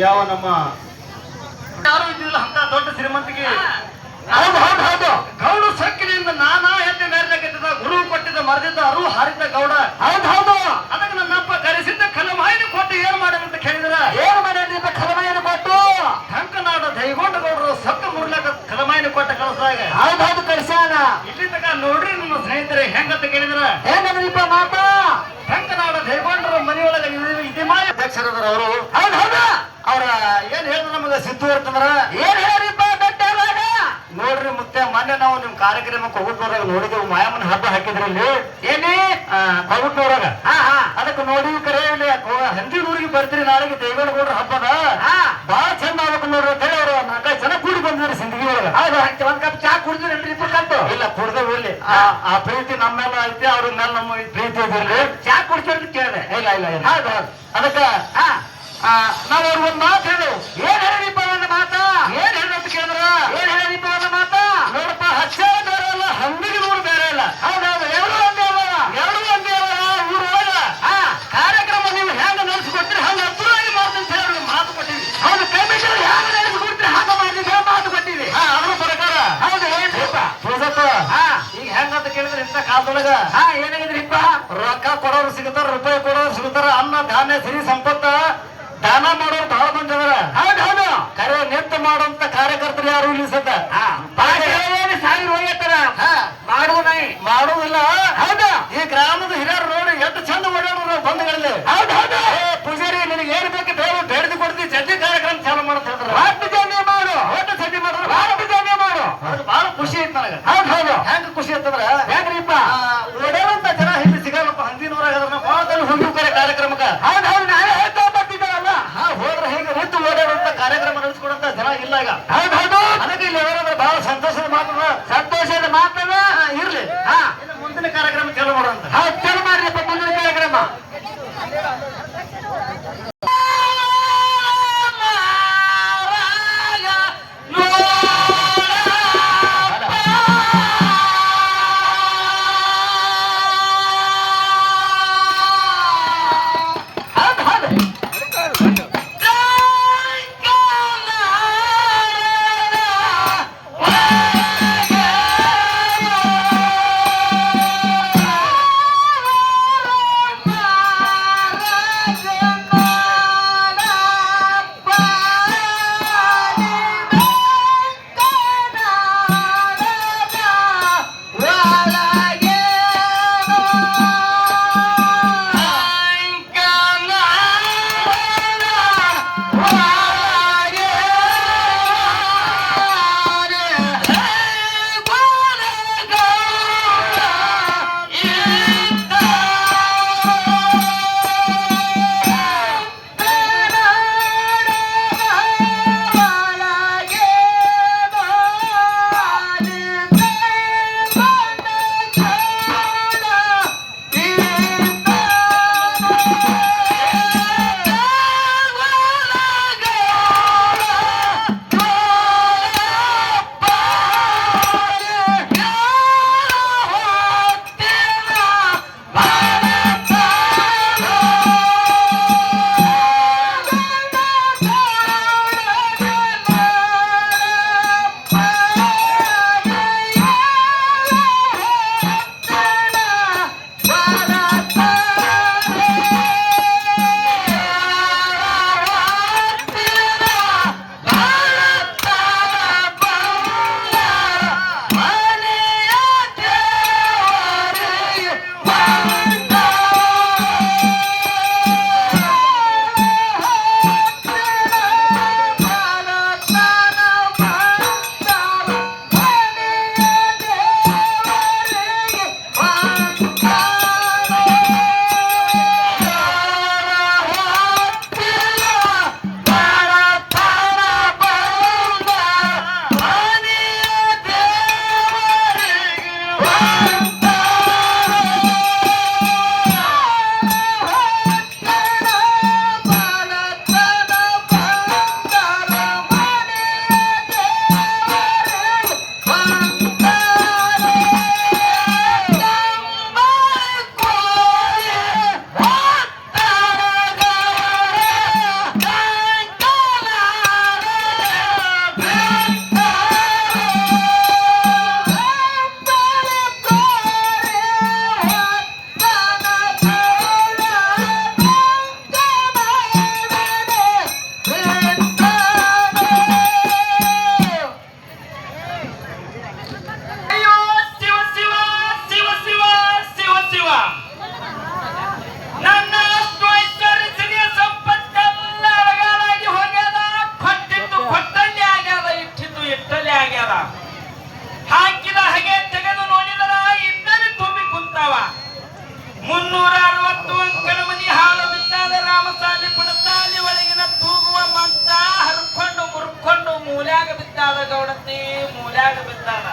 ಯಾವ ನಮ್ಮ ಯಾರು ಇದ್ದಿಲ್ಲ ಅಂತ ದೊಡ್ಡ ಶ್ರೀಮಂತಿಗೆ ಹೌದು ಹೌದು ಹೌದು ಗೌಡ ಸಕ್ಕಿನಿಂದ ನಾನಾ ಹೆಜ್ಜೆ ಮೇರ್ಲಕ್ಕಿದ್ದ ಗುರು ಕೊಟ್ಟಿದ್ದ ಮರದಿದ್ದ ಅರು ಹಾರಿದ್ದ ಗೌಡ ಹೌದು ಹೌದು ಅದಕ್ಕೆ ನನ್ನಪ್ಪ ಕರೆಸಿದ್ದ ಕಲಮಾಯಿನ ಕೊಟ್ಟು ಏನ್ ಮಾಡಂತ ಕೇಳಿದ್ರ ಏನು ಮಾಡಿದ್ರಿಂದ ಕಲಮಾಯಿನ ಕೊಟ್ಟು ಟಂಕನಾಡ ದೈಗೊಂಡ ಗೌಡರು ಸತ್ತ ಮುರ್ಲಕ ಕಲಮಾಯಿನ ಕೊಟ್ಟ ಕಳಿಸಿದಾಗ ಹೌದು ಹೌದು ಕಳಿಸ್ಯಾನ. ಇಲ್ಲಿ ತನಕ ನೋಡ್ರಿ ನನ್ನ ಸ್ನೇಹಿತರೆ ಹೆಂಗಂತ ಕೇಳಿದ್ರ ಏನಂದ್ರಿಪ್ಪ ಮಾತಾ ಟಂಕನಾಡ ದೈಗೊಂಡರ ಮನೆಯೊಳಗೆ ಇದಿಮಾಯ ಅಧ್ಯಕ್ಷರದ್ರ ಅವರು ಹೌದು ಹೌದು ಅವ್ರ ಏನ್ ಹೇಳಿದ್ರು ನಮಗ ಸಿದ್ದು ಅಂತಂದ್ರ ಏನ್ ಹೇಳಿರಿಪ್ಪ ದೊಡ್ಡವಾಗ ನೋಡ್ರಿ ಮುತ್ತೆ ಮೊನ್ನೆ ನಾವು ನಿಮ್ ಕಾರ್ಯಕ್ರಮಕ್ಕೆ ಹೋಗುತ್ತವ್ರಾಗ ನೋಡಿದೆವು ಮಾಯಮ್ಮನ ಹಬ್ಬ ಹಾಕಿದ್ರಲ್ಲಿ ಏನಿ ಹೋಗುತ್ತವ್ರಾಗ ಹಾ ಹಾ ಅದಕ್ಕೆ ನೋಡಿ ಕರೆ ಇಲ್ಲಿ ಹಂದಿನೂರಿಗೆ ಬರ್ತೀರಿ ನಾಳೆಗೆ ದೇವೇಗೌಡರ ಹಬ್ಬದ ಹಾ ಬಹಳ ಚಂದ ಆಗ್ಬೇಕು ನೋಡ್ರಿ ಅಂತ ಹೇಳಿ ಅವ್ರು 4-5 ಜನ ಕೂಡಿ ಬಂದಿದ್ರು ಸಿಂದಗಿ ಒಳಗ ಹೌದು ಒಂದ್ ಕಪ್ ಚಾ ಕುಡಿದ್ರಿ ಇಬ್ರು ಕಲ್ತು ಇಲ್ಲ ಕುಡ್ದೆ ಇಲ್ಲಿ ಆ ಪ್ರೀತಿ ನಮ್ಮ ಮೇಲೆ ಐತಿ ಅವ್ರ ಮೇಲೆ ನಮ್ಮ ಪ್ರೀತಿ ಇದಿರ್ಲಿ ಚಾ ಕುಡಿಸೋದು ಕೇಳಿದೆ. ಇಲ್ಲ ಇಲ್ಲ ಇಲ್ಲ ಹೌದು ಹೌದು ಅದಕ್ಕ ಹಾ ನಾವ್ ಅವ್ರಿಗೆ ಒಂದ್ ಮಾತು ಹೇಳು ಏನ್ ಹೇಳಿರಿಪ್ಪ ಒಂದು ಮಾತಾ ಏನ್ ಹೇಳಂತ ಕೇಳಿದ್ರ ಏನ್ ಹೇಳಿರಿಪ್ಪ ಒಂದು ಮಾತಾ ನೋಡಪ್ಪ ಹಚ್ಚಾರ ಬೇರೆ ಅಲ್ಲ ಹಂದಿಗೆ ನೂರು ಬೇರೆ ಇಲ್ಲ ಹೌದೌದು ಎರಡು ಒಂದೇ ಅಲ್ಲ ಎರಡು ಒಂದೇ ಊರೊಳಗ ಹಾ ಕಾರ್ಯಕ್ರಮ ನೀವು ಹೆಂಗ ನಡೆಸ್ಕೊಡ್ತೀರಿ ಹಂಗ ಅದ್ರಾಗಿ ಮಾಡ್ತೀನಿ ಅಂತ ಹೇಳಿ ಮಾತು ಕೊಟ್ಟಿವಿ ಹೌದು ಕಮಿಷನ್ ಹ್ಯಾಂಗ ನಡೆಸ್ಕೊಡ್ತೀರಿ ಹಾಗ ಮಾಡಿದ್ರೆ ಮಾತು ಕೊಟ್ಟಿರಿ ಅದ್ರ ಪ್ರಕಾರ ಹೌದು ಏನ್ರಿಪ್ಪ ತುಳಸಪ್ಪ ಹಾ ಈಗ ಹೆಂಗಂತ ಕೇಳಿದ್ರೆ ಇಂಥ ಕಾಲದೊಳಗ ಹಾ ಏನಾಗಿದ್ರಿಪ್ಪ ರೊಕ್ಕ ಕೊಡೋರು ಸಿಗುತ್ತಾರ ರೂಪಾಯಿ ಕೊಡೋರು ಸಿಗುತ್ತಾರ ಅನ್ನ ಧಾನ್ಯ ಸಿರಿ ಸಂಪತ್ತ ದಾನ ಮಾಡೋರು ಬಹಳ ಮಂದಿ ಅದಾರ ಹೌದು ಹೌದು ಕರೆ ನಿಂತು ಮಾಡುವಂತ ಕಾರ್ಯಕರ್ತರು ಯಾರು ಇಲ್ಲಿ ಸದ್ದ ಹಾ ಸಾವಿರ ಹೋಗ್ಯತ್ತಾರ ಮಾಡುದು ನೈ ಮಾಡುವುದಿಲ್ಲ ಹೌದು ಈ ಗ್ರಾಮದ ಹಿರಿಯರು ನೋಡಿ ಎಷ್ಟು ಚಂದ ಓಡಾಡೋರು ನಾವು ಬಂಧುಗಳಲ್ಲಿ ಹೌದು ಹೌದು ಪೂಜಾರಿ ನಿನಗೆ ಏನ್ ಬೇಕು ಬೇಡದು ಕೊಡ್ತೀವಿ ಚಡ್ಡಿ ಕಾರ್ಯಕ್ರಮ ಚಾಲು ಮಾಡಂತ ಹೇಳ್ತಾರೆ ಹತ್ತು ಜನ ಮಾಡು ಒಟ್ಟು ಚಡ್ಡಿ ಮಾಡಿದ್ರೆ ಹತ್ತು ಜನ ಮಾಡು ಅದಕ್ಕೆ ಬಹಳ ಖುಷಿ ಐತಿ ನನಗೆ ಹೌದು ಹೌದು ಹೆಂಗ ಖುಷಿ ಅಂತಂದ್ರ ಹೆಂಗ್ರಿಪ್ಪ ಓಡಾಡುವಂತ ಜನ ಇಲ್ಲಿ ಸಿಗಲ್ಲಪ್ಪ ಹಂದಿನೂರಾಗ ಅದ್ರ ಭಾಳದಲ್ಲಿ ಹೋಗಿರ್ತಾರೆ ಕಾರ್ಯಕ್ರಮಕ್ಕೆ ಹೌದು ಹೌದು ನಾನೇ ಹೇಳ್ತಾ ಬರ್ತಿದ್ದಾರಲ್ಲ ಹೋದ್ರೆ ಹೇಗೆ ನಿಂತು ಓಡಾಡುವಂತ ಕಾರ್ಯಕ್ರಮ ನಡೆಸ್ಕೊಡಂತ ಜನ ಇಲ್ಲ ಈಗ ಹೌದು ಹೌದು ಅದಕ್ಕೆ ಇಲ್ಲಿ ಯಾರಾದ್ರೂ ಬಹಳ ಸಂತೋಷದ ಮಾತದ ಸಂತೋಷದ ಮಾತದ ಇರ್ಲಿ ಹಾ ಇನ್ನು ಮುಂದಿನ ಕಾರ್ಯಕ್ರಮ ಚಾಲು ಮಾಡೋಂತ ಹೌದು ಚಲೋ ಮಾಡ್ರಿಪ್ಪ ಮುಂದಿನ ಕಾರ್ಯಕ್ರಮ ನನ್ನ ಅಷ್ಟು ಐಶ್ವರ್ಯ ಸಿರಿಯ ಸಂಪತ್ತೆಲ್ಲ ಅಳಗಾಲಾಗಿ ಹೋಗ್ಯದ. ಕೊಟ್ಟಿದ್ದು ಕೊಟ್ಟಲ್ಲಿ ಆಗ್ಯದ, ಇಟ್ಟಿದ್ದು ಇಟ್ಟಲ್ಲಿ ಆಗ್ಯದ. ಹಾಕಿದ ಹಾಗೆ ತೆಗೆದು ನೋಡಿದರ ಇದ್ದರೆ ತುಂಬಿ ಕುಂತಾವ. 360 ಅಂಕಣ ಮನಿ ಹಾಳು ಬಿದ್ದಾದ. ರಾಮಸಾಲಿ ಪುಣಸಾಲಿ ಒಳಗಿನ ತೂಗುವ ಮಂಚ ಹರ್ಕೊಂಡು ಮುರ್ಕೊಂಡು ಮೂಲ್ಯಾಗ ಬಿದ್ದಾದ. ಗೌಡತಿ ಮೂಲ್ಯಾಗ ಬಿದ್ದಾದ.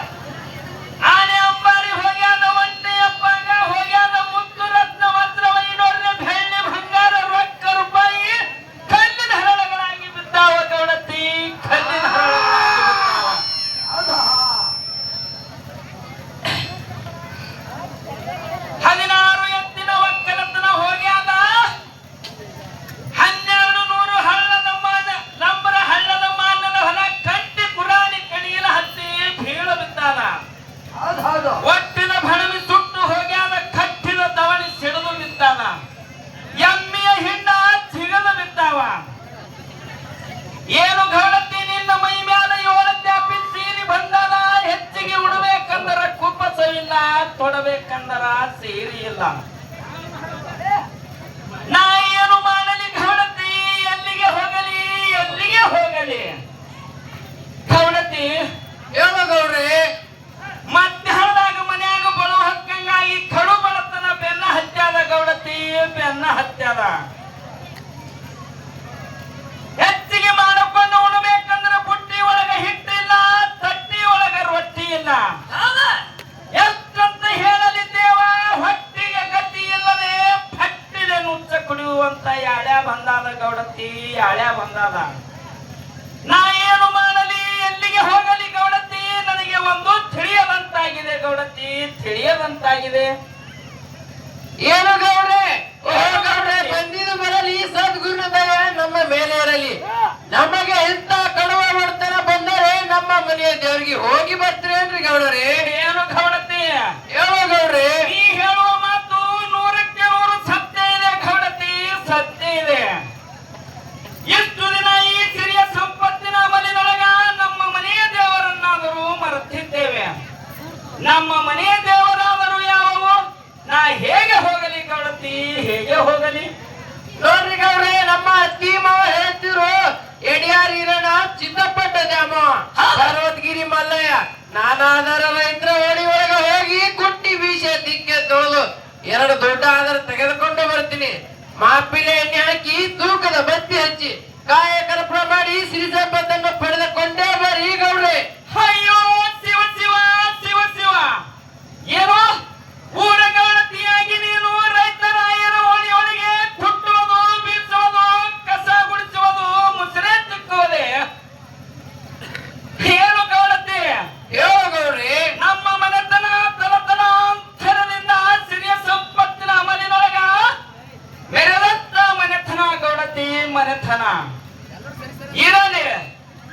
ಆನೆ ಅಂಬಾರಿ ಹೋಗ್ಯಾದ. ಒಂಟೆ ಅಪ್ಪಾಗ ಹೋಗ್ಯಾದ. ಮುತ್ತು ರತ್ನ ವಜ್ರ ವೈಡೂರ್ಯ ಬೆಳ್ಳಿ ಬಂಗಾರ ರೊಕ್ಕ ರೂಪಾಯಿ ಕಲ್ಲಿನ ಹರಳುಗಳಾಗಿ ಬಿದ್ದಾವ. ಗೌಡತಿ ಕಲ್ಲಿನ ಹರಳುಗಳಾಗಿ ಬಿದ್ದಾವ. 16 ಎತ್ತಿನ ಒಕ್ಕಲತನ ಹೋಗ್ಯಾದ. 1200 ನಂಬರ ಹಳ್ಳದ ಮಾನದ ಹೊಲ ಕಂಟಿ ಕುರಾಣಿ ಕಣಿಯಲ ಹತ್ತಿ ಬೀಳು ಬಿದ್ದಾನ. ಒಟ್ಟಿನ ಭಣವಿ ಸುಟ್ಟು ಹೋಗ್ಯಾದ. ಕಟ್ಟಿದ ದವಣಿ ಸಿಡಿದು ಬಿದ್ದಾನ. ಎಮ್ಮೆಯ ಹಿಂಡ ಸಿಗದು ಬಿದ್ದಾವ. ಏನು ಗೌಡತಿ ನಿನ್ನ ಮೈ ಮ್ಯಾಲ 7 ತ್ಯಾಪಿ ಸೀರಿ ಬಂದಾನ. ಹೆಚ್ಚಿಗೆ ಉಡಬೇಕಂದರ ಕುಪ್ಪಸವಿಲ್ಲ, ತೊಡಬೇಕಂದರ ಸೀರಿ ಇಲ್ಲ. ನಾ ಏನು ಮಾಡಲಿ ಗೌಡತಿ? ಎಲ್ಲಿಗೆ ಹೋಗಲಿ? ಎಲ್ಲಿಗೆ ಹೋಗಲಿ? ಗೌಡತಿ ಹೇಳು ಗೌಡ್ರಿ. ಮಧ್ಯಾಹ್ನದಾಗ ಮನ್ಯಾಗ ಬಳು ಹಕ್ಕಂಗಾಗಿ ಕಡು ಬಡತನ ಬೆನ್ನ ಹತ್ಯಾದ. ಗೌಡತಿ ಬೆನ್ನ ಹತ್ಯಾದ. ಹೆಚ್ಚಿಗೆ ಮಾಡಿಕೊಂಡು ಉಣಬೇಕಂದ್ರೆ ಬುಟ್ಟಿ ಒಳಗ ಹಿಟ್ಟಿಲ್ಲ, ತಟ್ಟಿ ಒಳಗ ರೊಟ್ಟಿ ಇಲ್ಲ. ಎಷ್ಟಂತ ಹೇಳಲಿದ್ದೇವ? ಹೊಟ್ಟಿಗೆ ಗತಿ ಇಲ್ಲದೆ ಪಟ್ಟಿದೆ ನುಚ್ಚ ಕುಡಿಯುವಂತ ಯಾಳ್ಯ ಬಂದಾದ. ಗೌಡತಿ ಯಾಳ್ಯ ಬಂದಾದ. ನಾ ಏನು ಮಾಡಲಿ? ಎಲ್ಲಿಗೆ ಹೋಗಲಿ ಗೌಡತಿ? ನನಗೆ ಒಂದು ತಿಳಿಯದಂತಾಗಿದೆ. ಗೌಡತಿ ತಿಳಿಯದಂತಾಗಿದೆ. ಏನು ಗೌಡ್ರೆ? ಗೌಡ್ರೆ, ಬಂದಿದ್ದು ಬರಲಿ, ಸದ್ಗುರುನ ದಯ ನಮ್ಮ ಮೇಲೆ ಇರಲಿ. ನಮಗೆ ಇಂತ ಕಡುವ ಬಡತನ ಬಂದರೆ ನಮ್ಮ ಮನೆಯ ದೇವರಿಗೆ ಹೋಗಿ ಬರ್ತೀರೇನ್ರಿ ಗೌಡ್ರೆ? ಏನು ಗೌಡತಿ? ಹೇಳು ಗೌಡ್ರೆ. ನೀ ಹೇಳುವ ಮಾತು 100ಕ್ಕೆ 100 ಸತ್ಯ ಇದೆ. ಗೌಡತಿ ಸತ್ಯ ಇದೆ. ಇಷ್ಟು ದಿನ ಈ ಸಿರಿಯ ಸಂಪತ್ತಿನ ಅಮಲಿನೊಳಗ ನಮ್ಮ ಮನೆಯ ದೇವರನ್ನಾದರೂ ಮರೆತಿದ್ದೇವೆ. ನಮ್ಮ ಮನೆಯ ದೇವರಾದರೂ ಯಾವುವು? ನಾ ಹೇಗೆ ಹೋಗಲಿ ಗೌಡತಿ? ಹೇಗೆ ಹೋಗಲಿ? ನೋಡ್ರಿ ಗೌಡ್ರೆ, ನಮ್ಮ ಅತ್ತಿ ಮಾವ ಹೇಳ್ತಿರು ಎಡಿಯಾರ್ ಇರೋಣ ಚಿತ್ತಪಟ್ಟ ದ್ಯಾಮ ಪರ್ವತಗಿರಿ ಮಲ್ಲಯ್ಯ. ನಾನಾದರ ರೈತರ ಓಡಿ ಒಳಗ ಹೋಗಿ ಕುಟ್ಟಿ ಬೀಸ ದಿಕ್ಕೆ ತೊಳೆದು 2 ದೊಡ್ಡ ಆಧಾರ ತೆಗೆದುಕೊಂಡು ಬರ್ತೀನಿ. ಮಾಪಿಲೆ ಎಣ್ಣೆ ಹಾಕಿ ತೂಕದ ಬತ್ತಿ ಹಚ್ಚಿ ಕಾಯ ಕರ್ಪಣ ಮಾಡಿ ಸಿರಿ ಸಂಪತ್ತನ್ನು ಪಡೆದುಕೊಂಡೇ ಬರ್ರಿ ಗೌಡ್ರೆ. ಅಯ್ಯೋ ಶಿವ ಶಿವ ಶಿವ ಶಿವ! ಏನು ಊರ ಗೌಡತಿಯಾಗಿ ನೀನು ರೈತರಾಯರ ಓಣಿಯೊಳಗೆ ಕುಟ್ಟುವುದು, ಬೀಸುವುದು, ಕಸ ಗುಡಿಸುವುದು, ಮುಸ್ರೆ ತಿಕ್ಕುವುದೇ? ಏನು ಗೌಡತಿ? ಹೇಳು ಗೌಡ್ರೆ. ನಮ್ಮ ಮನೆತನ ತಲತಲಾಂತರದಿಂದ ಸಿರಿಯ ಸಂಪತ್ತಿನ ಅಮಲಿನೊಳಗ ಮೆರೆದಂತ ಮನೆತನ. ಗೌಡತಿ ಮನೆತನ ಇರಲಿ,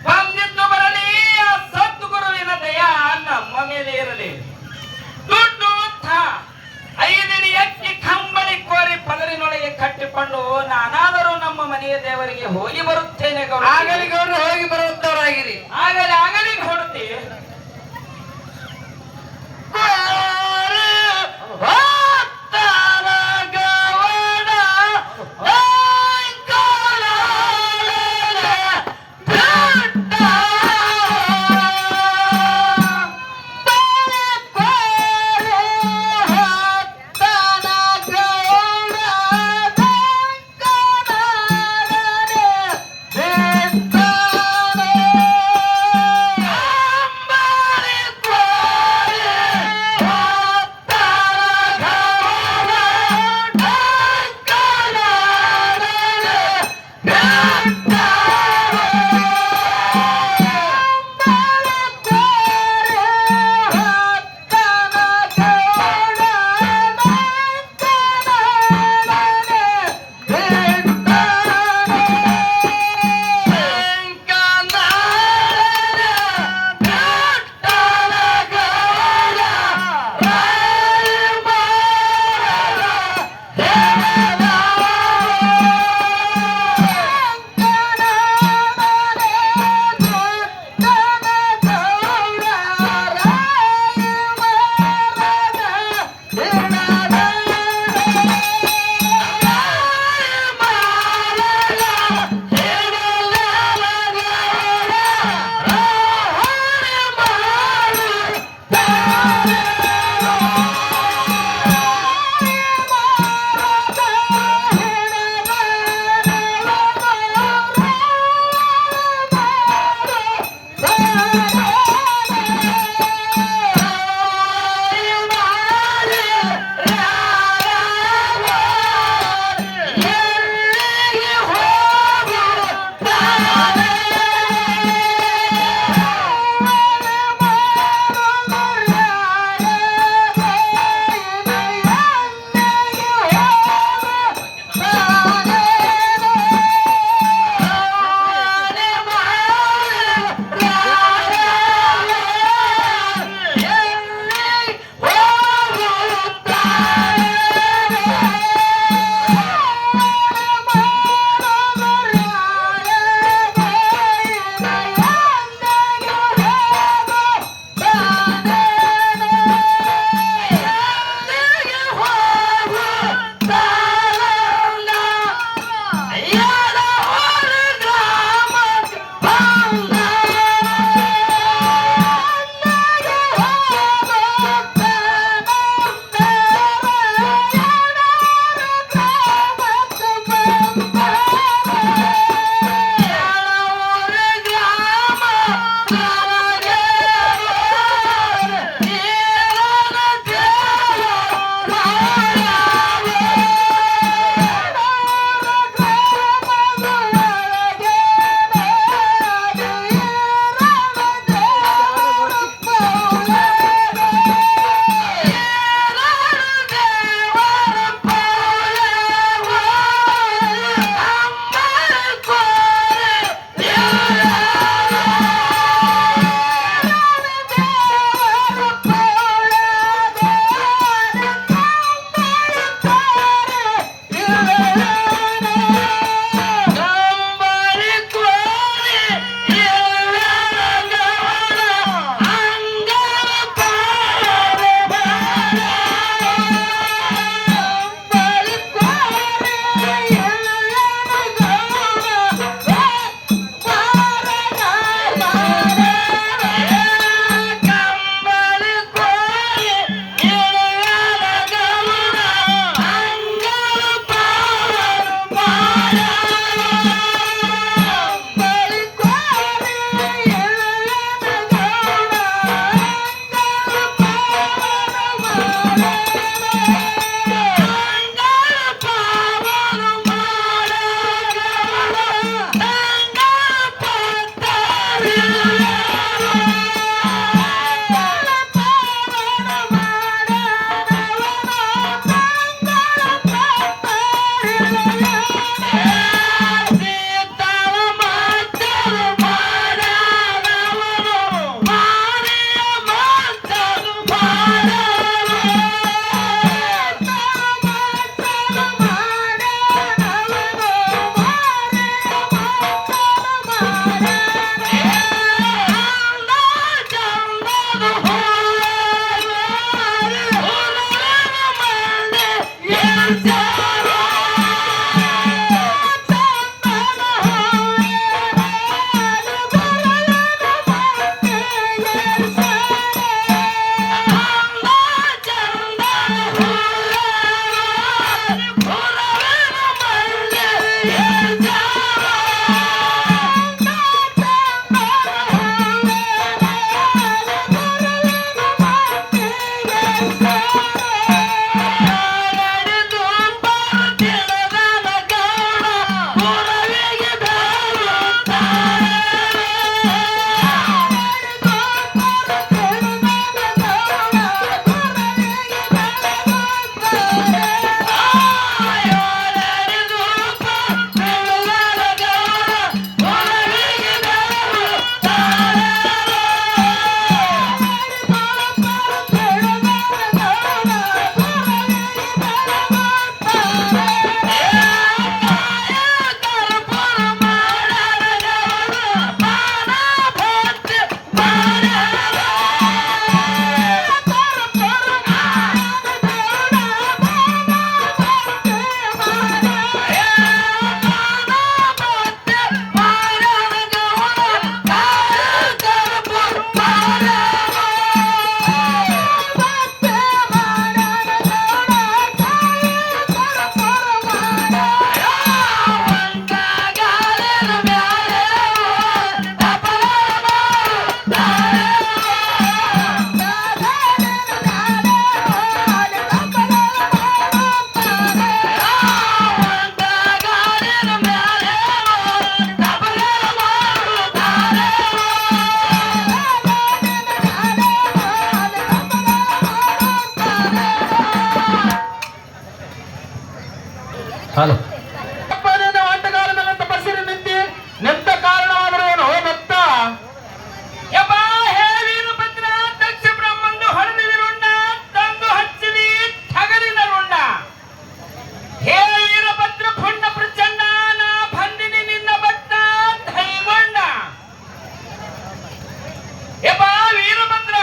ಬಂದಿದ್ದು ಬರಲಿ. ಆ ಸದ್ಗುರುವಿನ ದಯ ನಮ್ಮ ಮೇಲೆ ಇರಲಿ. ದುಡ್ಡು 5 ಎಕ್ಕಿ ಕಂಬಳಿ ಕೋರಿ ಪದರಿನೊಳಗೆ ಕಟ್ಟಿಕೊಂಡು ನಾನಾದರೂ ನಮ್ಮ ಮನೆಯ ದೇವರಿಗೆ ಹೋಗಿ ಬರುತ್ತೇನೆ. ಆಗಲಿ ಗೌಡ್ರೆ, ಹೋಗಿ ಬರುವಂತವರಾಗಿರಿ. ಆಗಲಿ ಆಗಲಿ ಗೌಡತಿ. ಗೌಡ ಹಲೋ ಆಟಗಾರನಂತ ಬಸ್ಸಿನ ನಿಂತ ಕಾರಣವಾದರೂ ಏನು ಭಕ್ತ ಯಪ್ಪ ಹೇ ವೀರಭದ್ರ ದಕ್ಷ ಬ್ರಹ್ಮಂದು ಹೊಡೆದಿವಿ ರುಂಡ ತಂದು ಹಚ್ಚಿವಿ ಠಗರಿನ ರುಂಡ ಹೇ ವೀರಭದ್ರ ಪುಣ್ಯ ಪ್ರಚಂಡ ನಾ ಬಂದಿನಿ ನಿನ್ನ ಭಕ್ತ ಧೈಗೊಂಡ ಯಪ್ಪ ವೀರಭದ್ರ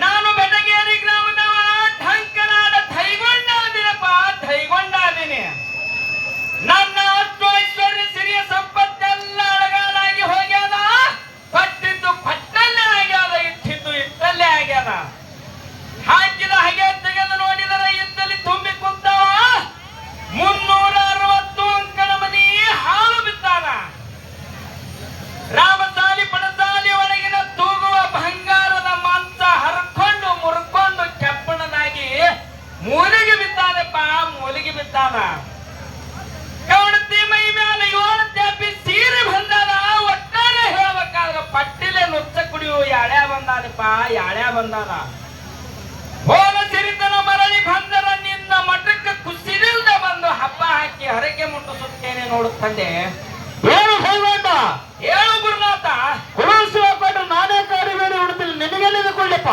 ನಾನು ಬೆಟಗೇರಿ ಗ್ರಾಮದವ ಢಂಕನಾದ ಧೈಗೊಂಡಾದಿನಪ್ಪ ಧೈಗೊಂಡಾದಿನಿ ನನ್ನ ಅಷ್ಟು ಐಶ್ವರ್ಯ ಸಿರಿಯ ಸಂಪತ್ತೆಲ್ಲ ಅಳಗಾಲಾಗಿ ಹೋಗ್ಯಾದ ಪಟ್ಟಿದ್ದು ಪಟ್ಟಲ್ಲೇ ಆಗ್ಯಾದ ಇಟ್ಟಿದ್ದು ಇಟ್ಟಲ್ಲೇ ಆಗ್ಯಾದ ಹಾಕಿದ ಹಾಗೆ ತೆಗೆದು ನೋಡಿದರೆ ಇದ್ದಲ್ಲಿ ತುಂಬಿ ಕುಂತಾವ 360 ಅಂಕಣ ಮನಿ ಹಾಳು ಬಿದ್ದಾನ ರಾಮಸಾಲಿ ಪಡಸಾಲಿ ಒಳಗಿನ ತೂಗುವ ಬಂಗಾರದ ಮಾಂಸ ಹರ್ಕೊಂಡು ಮುರ್ಕೊಂಡು ಕೆಪ್ಪಣನಾಗಿ ಮೂಲಿಗೆ ಬಿದ್ದಾನಪ್ಪ ಮೂಲಿಗೆ ಬಿದ್ದಾನ ಕವಣತಿ ಮೈ ಮ್ಯಾಲ 7 ತ್ಯಾಪಿ ಸೀರೆ ಬಂದಾನ ಒಟ್ಟಾರೆ ಹೇಳ್ಬೇಕಾದ್ರೆ ಪಟ್ಟಿಲೆ ನುಚ್ಚ ಕುಡಿಯು ಯಾಳ್ಯಾ ಬಂದಾನಪ್ಪ ಯಾಳ್ಯಾ ಬಂದಾನ ಹೋದ ಸಿರಿತನ ಮರಳಿ ಬಂದರ ನಿನ್ನ ಮಠಕ್ಕೆ ಕುಸಿರಿಲ್ದ ಬಂದು ಹಬ್ಬ ಹಾಕಿ ಹರಕೆ ಮುಟ್ಟಿಸುತ್ತೇನೆ ನೋಡುತ್ತಂದೆ ಏನು ಭೈಗೊಂಡ ಹೇಳು ಗುರುನಾಥ ಕುಡಿಸುವ ಕೊಟ್ಟು ನಾನೇ ಕಾಡಿ ಬೇಡಿ ಹುಡುತಿಲ್ಲ ನಿನಗೆಲ್ಲಿದ ಕೊಳ್ಳಪ್ಪ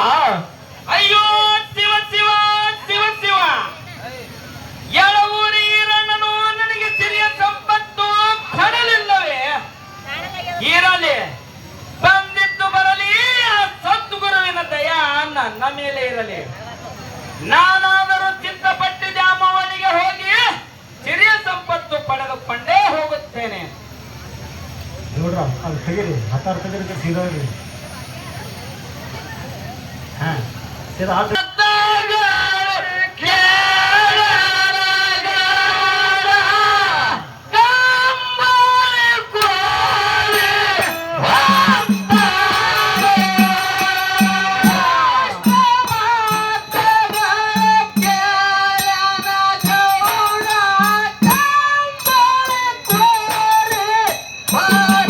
ಅಯ್ಯೋ ಶಿವ ಶಿವ ಶಿವ ಶಿವ ಎಳವೂರಿ ಈರಣ್ಣನು ನನಗೆ ಸಿರಿಯ ಸಂಪತ್ತು ಕೊಡಲಿಲ್ಲವೇ ಇರಲಿ ಬಂದಿದ್ದು ಬರಲಿ ಆ ಸದ್ಗುರುವಿನ ದಯ ನನ್ನ ಮೇಲೆ ಇರಲಿ ನಾನಾದರೂ ಚಿತ್ತಪಟ್ಟಿದ್ದ ಅಮ್ಮವನಿಗೆ ಹೋಗಿ ಸಿರಿಯ ಸಂಪತ್ತು ಪಡೆದುಕೊಂಡೇ ಹೋಗುತ್ತೇನೆ ನೋಡ್ರ ಅದು ತೆಗೀರಿ 16 ತೆಗೀರಿ ಸೀದಾ ಹಾ ಸೀದಾ Wow!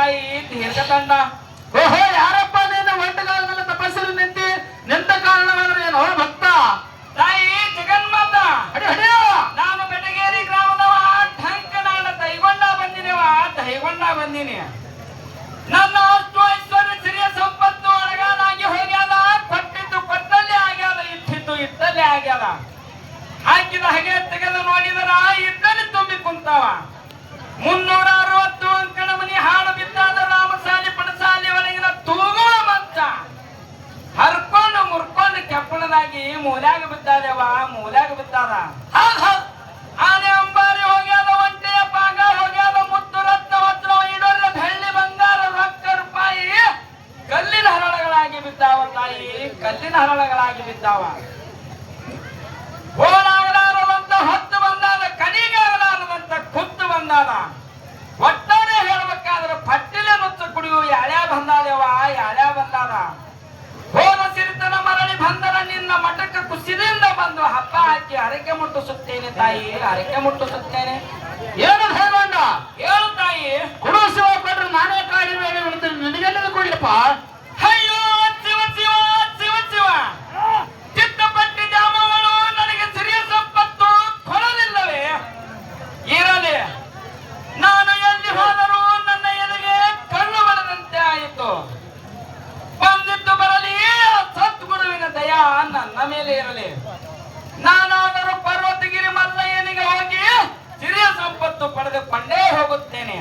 ತಾಯಿ ದೀರ್ಘದಂಡ. ಓಹೋ, ಯಾರಪ್ಪ ನೀನು ಒಂಟಗಾಲದಲ್ಲಿ ತಪಸ್ಸಲ್ಲಿ ನಿಂತ ಕಾರಣವಾದ್ರೆ ಏನೋ ಭಕ್ತ? ತಾಯಿ ಜಗನ್ಮಾತ, ಅಡಿ ಅಡಿಯ ನಾನು ಬೆಟಗೇರಿ ಗ್ರಾಮದವ ಠಂಕ ನಾನು ದೈಗೊಂಡ ಬಂದಿನಿ. ನನ್ನ ಅಷ್ಟು ಐಶ್ವರ್ಯ ಸಿರಿಯ ಸಂಪತ್ತು ಅಳಗಾಲಾಗಿ ಹೋಗ್ಯಾದ. ಕೊಟ್ಟಿದ್ದು ಕೊಟ್ಟಲ್ಲಿ ಆಗ್ಯಾದ, ಇಟ್ಟಿದ್ದು ಇಟ್ಟಲ್ಲಿ ಆಗ್ಯಾದ. ಹಾಕಿದ ಹಾಗೆ ತೆಗೆದು ನೋಡಿದರ ಇದ್ದಲ್ಲಿ ತುಂಬಿ ಕುಂತಾವ. 360 ಅಂಕಣ ಮನಿ ಹಾಳು ಬಿದ್ದಾದ ರಾಮಸಾಲಿ ಪಡಸಾಲಿ ಒಳಗಿನ ತೂಗುವ ಮಂಚ ಹರ್ಕೊಂಡು ಮುರ್ಕೊಂಡು ಕೆಪ್ಪಳದಾಗಿ ಮೂಲ್ಯಾಗ ಬಿದ್ದಾದೆವ, ಮೂಲ್ಯಾಗ ಬಿದ್ದಾದ. ಆನೆ ಅಂಬಾರಿ ಹೋಗ್ಯಾದ, ಒಂಟೆಯ ಪಾಗ ಹೋಗ್ಯಾದ, ಮುತ್ತು ರತ್ನ ವಜ್ರ ಇಡೋಲ್ಲ ಬೆಳ್ಳಿ ಬಂಗಾರ ರೊಕ್ಕ ರೂಪಾಯಿ ಕಲ್ಲಿನ ಹರಳಗಳಾಗಿ ಬಿದ್ದಾವ. ತಾಯಿ ಕಲ್ಲಿನ ಹರಳಗಳಾಗಿ ಬಿದ್ದಾವ. ಓಡಾಗಲಾರದಂತ ಹೊತ್ತು ಬಂದಾದ, ಕಡಿಗಾಗಲಾರದಂತ ಕುತ್ತು ಬಂದಾದ. ಒಟ್ಟಾರೆ ಹೇಳ್ಬೇಕಾದ್ರೆ ಪಟ್ಟಿಲೆ ನುಚ್ಚು ಕುಡಿಯು ಯಾಳ್ಯಾ ಬಂದಾದೇವ, ಯಾಳ್ಯಾ ಬಂದಾದ. ಹೋದ ಸಿರಿತನ ಮರಳಿ ಬಂದರ ನಿನ್ನ ಮಠಕ್ಕೆ ಕುಸಿದಿಂದ ಬಂದು ಹಬ್ಬ ಹಾಕಿ ಹರಕೆ ಮುಟ್ಟಿಸುತ್ತೇನೆ ತಾಯಿ, ಹರಕೆ ಮುಟ್ಟಿಸುತ್ತೇನೆ. ಏನು ಹೇಳೋಣ? ಹೇಳು ತಾಯಿ. ಕೊಡು ಶಿವ, ಕೊಡ್ರಿ ನಾನೇ ಕಾಡಿ ಮೇಲೆ ಬಿಡ್ತೀನಿ, ನಿನಗೆಲ್ಲದು ಕೊಡ್ಲಿಪ್ಪ. ಅಯ್ಯೋ ಶಿವ ಶಿವ ಶಿವ ಶಿವ, ಚಿತ್ತಪಟ್ಟಿ ಜಾಮಗಳು ನನಗೆ ಸಿರಿಯ ಸಂಪತ್ತು ಕೊಡಲಿಲ್ಲವೇ? ಇರಲಿ, ನಾನು ಎಲ್ಲಿ ಹೋದರೂ ನನ್ನ ಎದುರಿಗೆ ಕಣ್ಣು ಬರದಂತೆ ಆಯಿತು. ಬಂದಿದ್ದು ಬರಲಿ, ಸದ್ಗುರುವಿನ ದಯಾ ನನ್ನ ಮೇಲೆ ಇರಲಿ. ನಾನಾದರೂ ಪರ್ವತಗಿರಿ ಮಲ್ಲಯ್ಯನಿಗೆ ಹೋಗಿ ಸಿರಿಯ ಸಂಪತ್ತು ಪಡೆದುಕೊಂಡೇ ಹೋಗುತ್ತೇನೆ.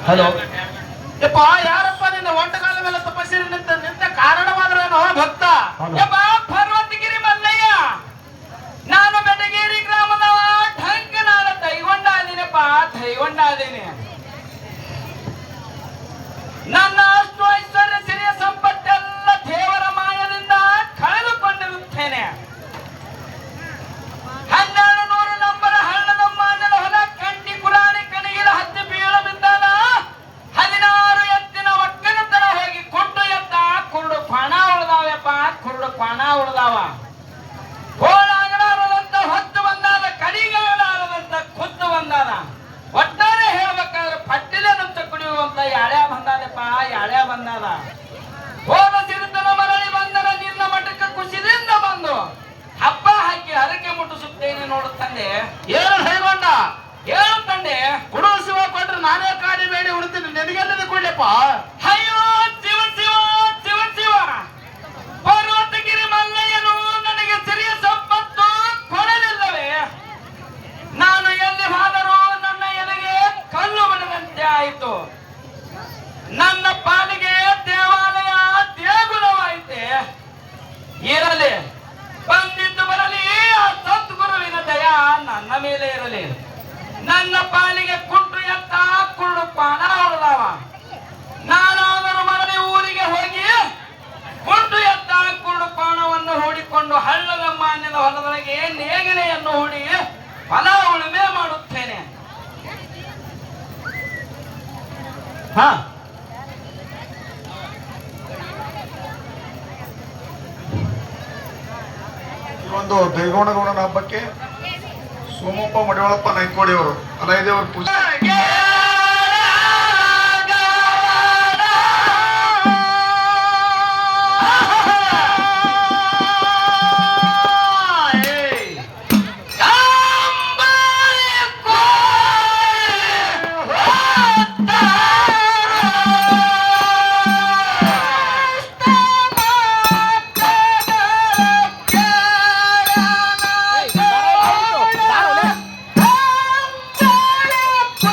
ಹಲೋ. ಯಪ್ಪ ಯಾರಪ್ಪ ನಿನ್ನ ಒಂಟಗಾಲ ಮೇಲೆ ತಪಸ್ಸಿನ ನಿಂತ ಕಾರಣವಾದ್ರೇನೋ ಭಕ್ತ? ಹೌದು. ಯಪ್ಪ ಪರ್ವತಗಿರಿ ಮಲ್ಲಯ್ಯ, ನಾನು ಬೆಟಗೇರಿ ಗ್ರಾಮದವ. ಢಂಕ ನಾನು ದೈಗೊಂಡಾದೀನಪ್ಪ, ದೈಗೊಂಡಾದೀನಿ. ನನ್ನ ಅಷ್ಟು ಐಶ್ವರ್ಯ ಸಿರಿಯ ಸಂಪತ್ತೆಲ್ಲ ದೇವರ ಮಾಯದಿಂದ ಕಳೆದುಕೊಂಡಿರುತ್ತೇನೆ. 1200 ನಂಬರ ಹಳ್ಳದ ಮಾನ್ಯದ ಹೊಲ ಕಂಡಿ ಕುರಾನಿ ಕಣಿಗಿಲ ಹತ್ತಿ ಬೀಳ ಬಿದ್ದಾನ. 16 ಎತ್ತಿನ ಒಕ್ಕನತನ ಹೋಗಿ ಕುಂಡು ಎತ್ತ ಕುರುಡು ಕ್ವಾಣ ಉಳ್ದಾವಪ್ಪ, ಕುರುಡು ಕ್ವಾಣ ಉಳ್ದಾವ. ಹೋಳಾಗಲಾರದಂತ ಹೊತ್ತು ಬಂದಾದ, ಕಡಿಗಾಗಲಾರದಂತ ಖುದ್ದು ಬಂದಾದ. ಒಟ್ಟಾರೆ ಹೇಳ್ಬೇಕಾದ್ರೆ ಪಟ್ಟಿಲೆ ನುಚ್ಚ ಕುಡಿಯುವಂತ ಯಾಳ್ಯಾ ಬಂದಾದಪ್ಪ, ಯಾಳ್ಯಾ ಬಂದಾದ. ಹೋದ ಸಿರಿತನ ಮರಳಿ ಬಂದರ ನಿನ್ನ ಮಠಕ್ಕೆ ಖುಷಿದಿಂದ ಬಂದು ಹಬ್ಬ ಹಾಕಿ ಹರಕೆ ಮುಟ್ಟಿಸುತ್ತೇನೆ ನೋಡು ತಂದೆ. ಏನು ಹೇಗೊಂಡ ಹೇಳು ತಂದೆ. ಕೊಡು ಶಿವ ಕೊಟ್ರೆ ನಾನೇ ಕಾಡಿ ಬೇಡಿ ಉಡ್ತೀನಿ, ನಿನಗೆಲ್ಲದ ಕೊಡ್ಲಪ್ಪ. ಅಯ್ಯೋ ಶಿವ ಶಿವ ಶಿವ ಶಿವ, ಪರ್ವತಗಿರಿ ಮಲ್ಲಯ್ಯನು ನನಗೆ ಸಿರಿಯ ಸಂಪತ್ತು ಕೊಡಲಿಲ್ಲವೇ? ನಾನು ಎಲ್ಲಿ ಹೋದರೂ ನನ್ನ ಎದೆಗೆ ಕಲ್ಲು ಬಡದಂತೆ ಆಯಿತು. ನನ್ನ ಪಾಲಿಗೆ ದೇವಾಲಯ ದೇಗುಲವಾಯಿತೆ. ಇರಲಿ, ಬಂದಿದ್ದು ಬರಲಿ, ಆ ಸದ್ಗುರುವಿನ ದಯ ನನ್ನ ಮೇಲೆ ಇರಲಿ. ನನ್ನ ಪಾಲಿಗೆ ಕುಂಟು ಎತ್ತ ಕುರುಡು ಪಾನ ಹೊಡೆದವ. ನಾನಾದರೂ ಮರಳಿ ಊರಿಗೆ ಹೋಗಿ ಕುಂಟು ಎತ್ತ ಕುರುಡು ಪಾನವನ್ನು ಹೂಡಿಕೊಂಡು ಹಳ್ಳದ ಮಾನ್ಯದ ಹೊಲದೊಳಗೆ ನೇಗಿಲೆಯನ್ನು ಹೂಡಿ ಹೊಲ ಉಳುಮೆ ಮಾಡುತ್ತೇನೆ. ಹಾ, ಈ ಒಂದು ದೈಗೋಣಗೌಡನ ಹಬ್ಬಕ್ಕೆ ಸೋಮಪ್ಪ ಮಡಿವಾಳಪ್ಪ ನೈಕೋಡಿಯವರು ಅಲೈದೇವರ ಪೂಜೆ Hey!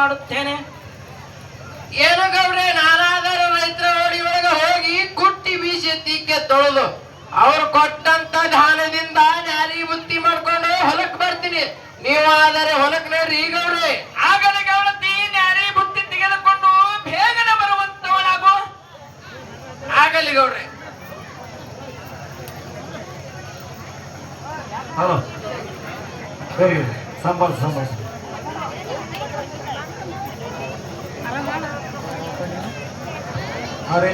ಮಾಡುತ್ತೇನೆ. ಏನು ಗೌಡ್ರೆ, ನಾನಾದರೂ ರೈತರ ಓಡಿ ಹೋಗಿ ಕುಟ್ಟಿ ಬೀಸಿ ತಿಕ್ಕೆ ತೊಳೆದು ಅವ್ರು ಕೊಟ್ಟಂತ ಧಾನ್ಯದಿಂದ ನ್ಯಾರಿ ಬುತ್ತಿ ಮಾಡ್ಕೊಂಡು ಹೊಲಕ್ ಬರ್ತೀನಿ. ನೀವು ಆದರೆ ಹೊಲಕ್ ನೋಡ್ರಿ ಗೌಡ್ರೆ. ಆಗಲೇ ಗೌಡತಿ ನ್ಯಾರಿ ಬುತ್ತಿ ತೆಗೆದುಕೊಂಡು ಬೇಗನೆ ಬರುವಂತವನಾಗು. ಆಗಲಿ ಗೌಡ್ರೆ. ಹಲೋ ಸರಿ ಸಂಭಾಷ ಅವ್ರೆ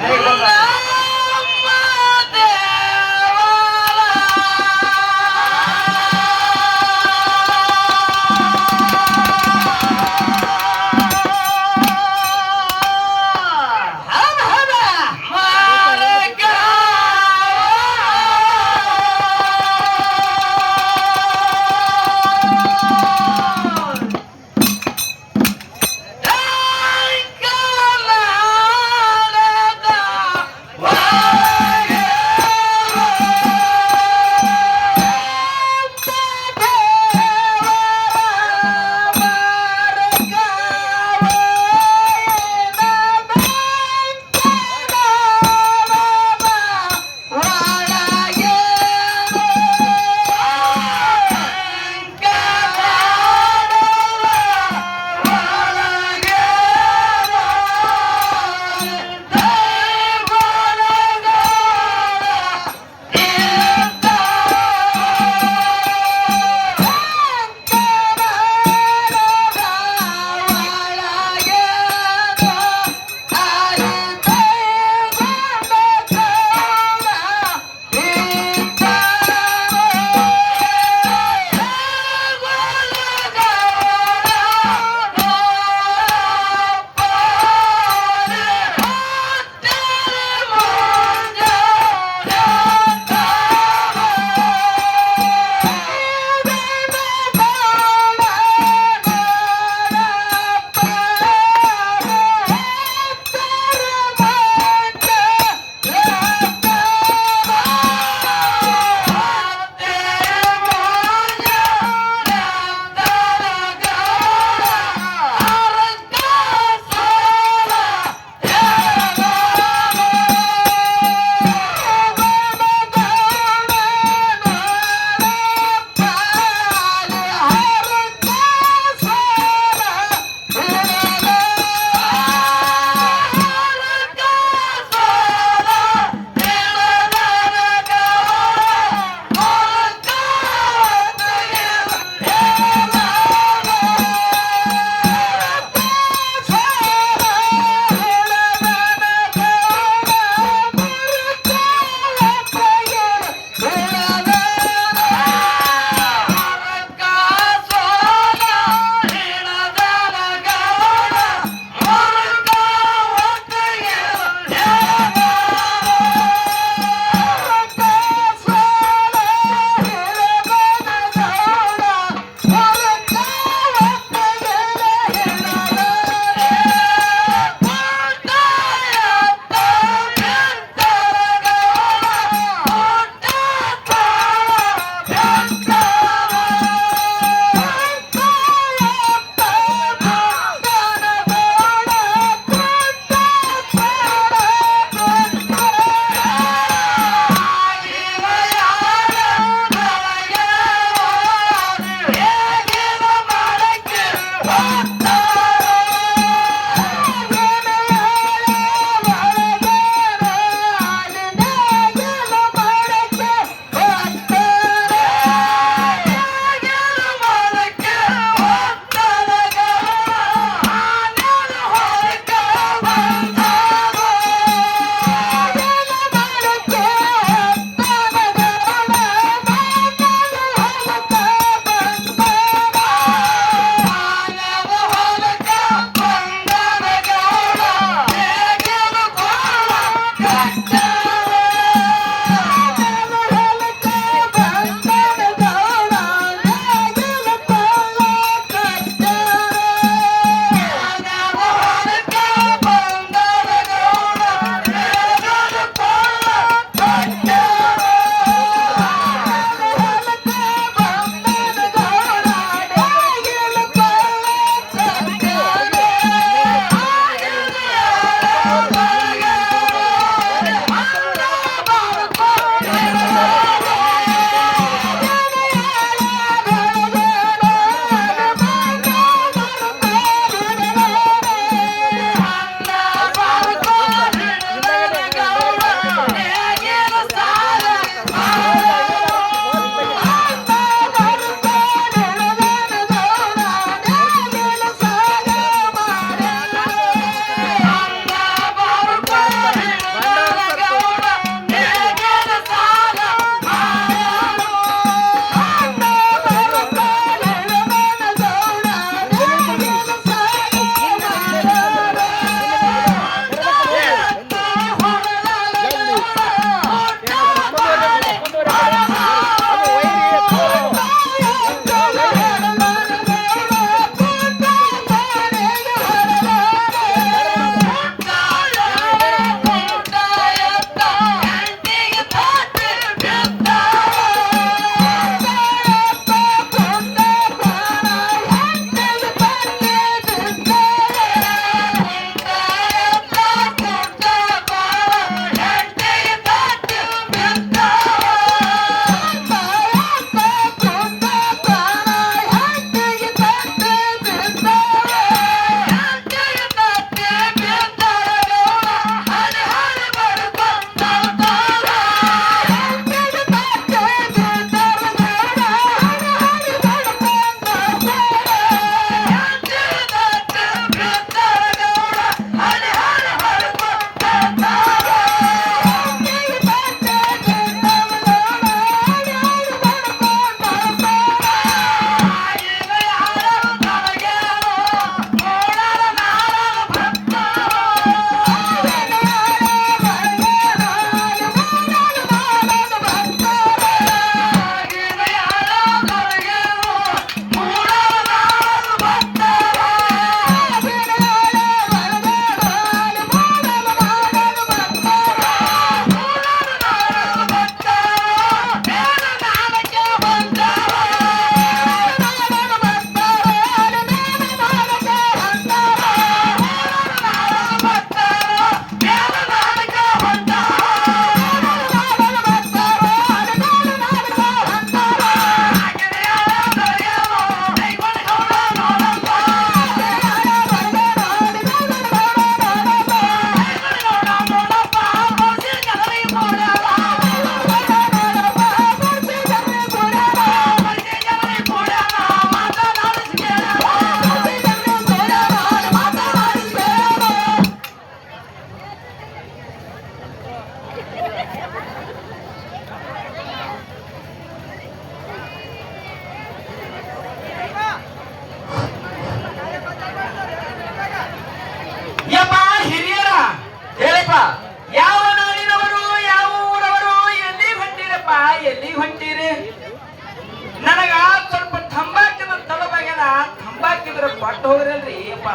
ಅಂದ್ರೆ ಕೊಟ್ಟು ಹೋಗ್ರಲ್ರಿ ಅಪ್ಪ.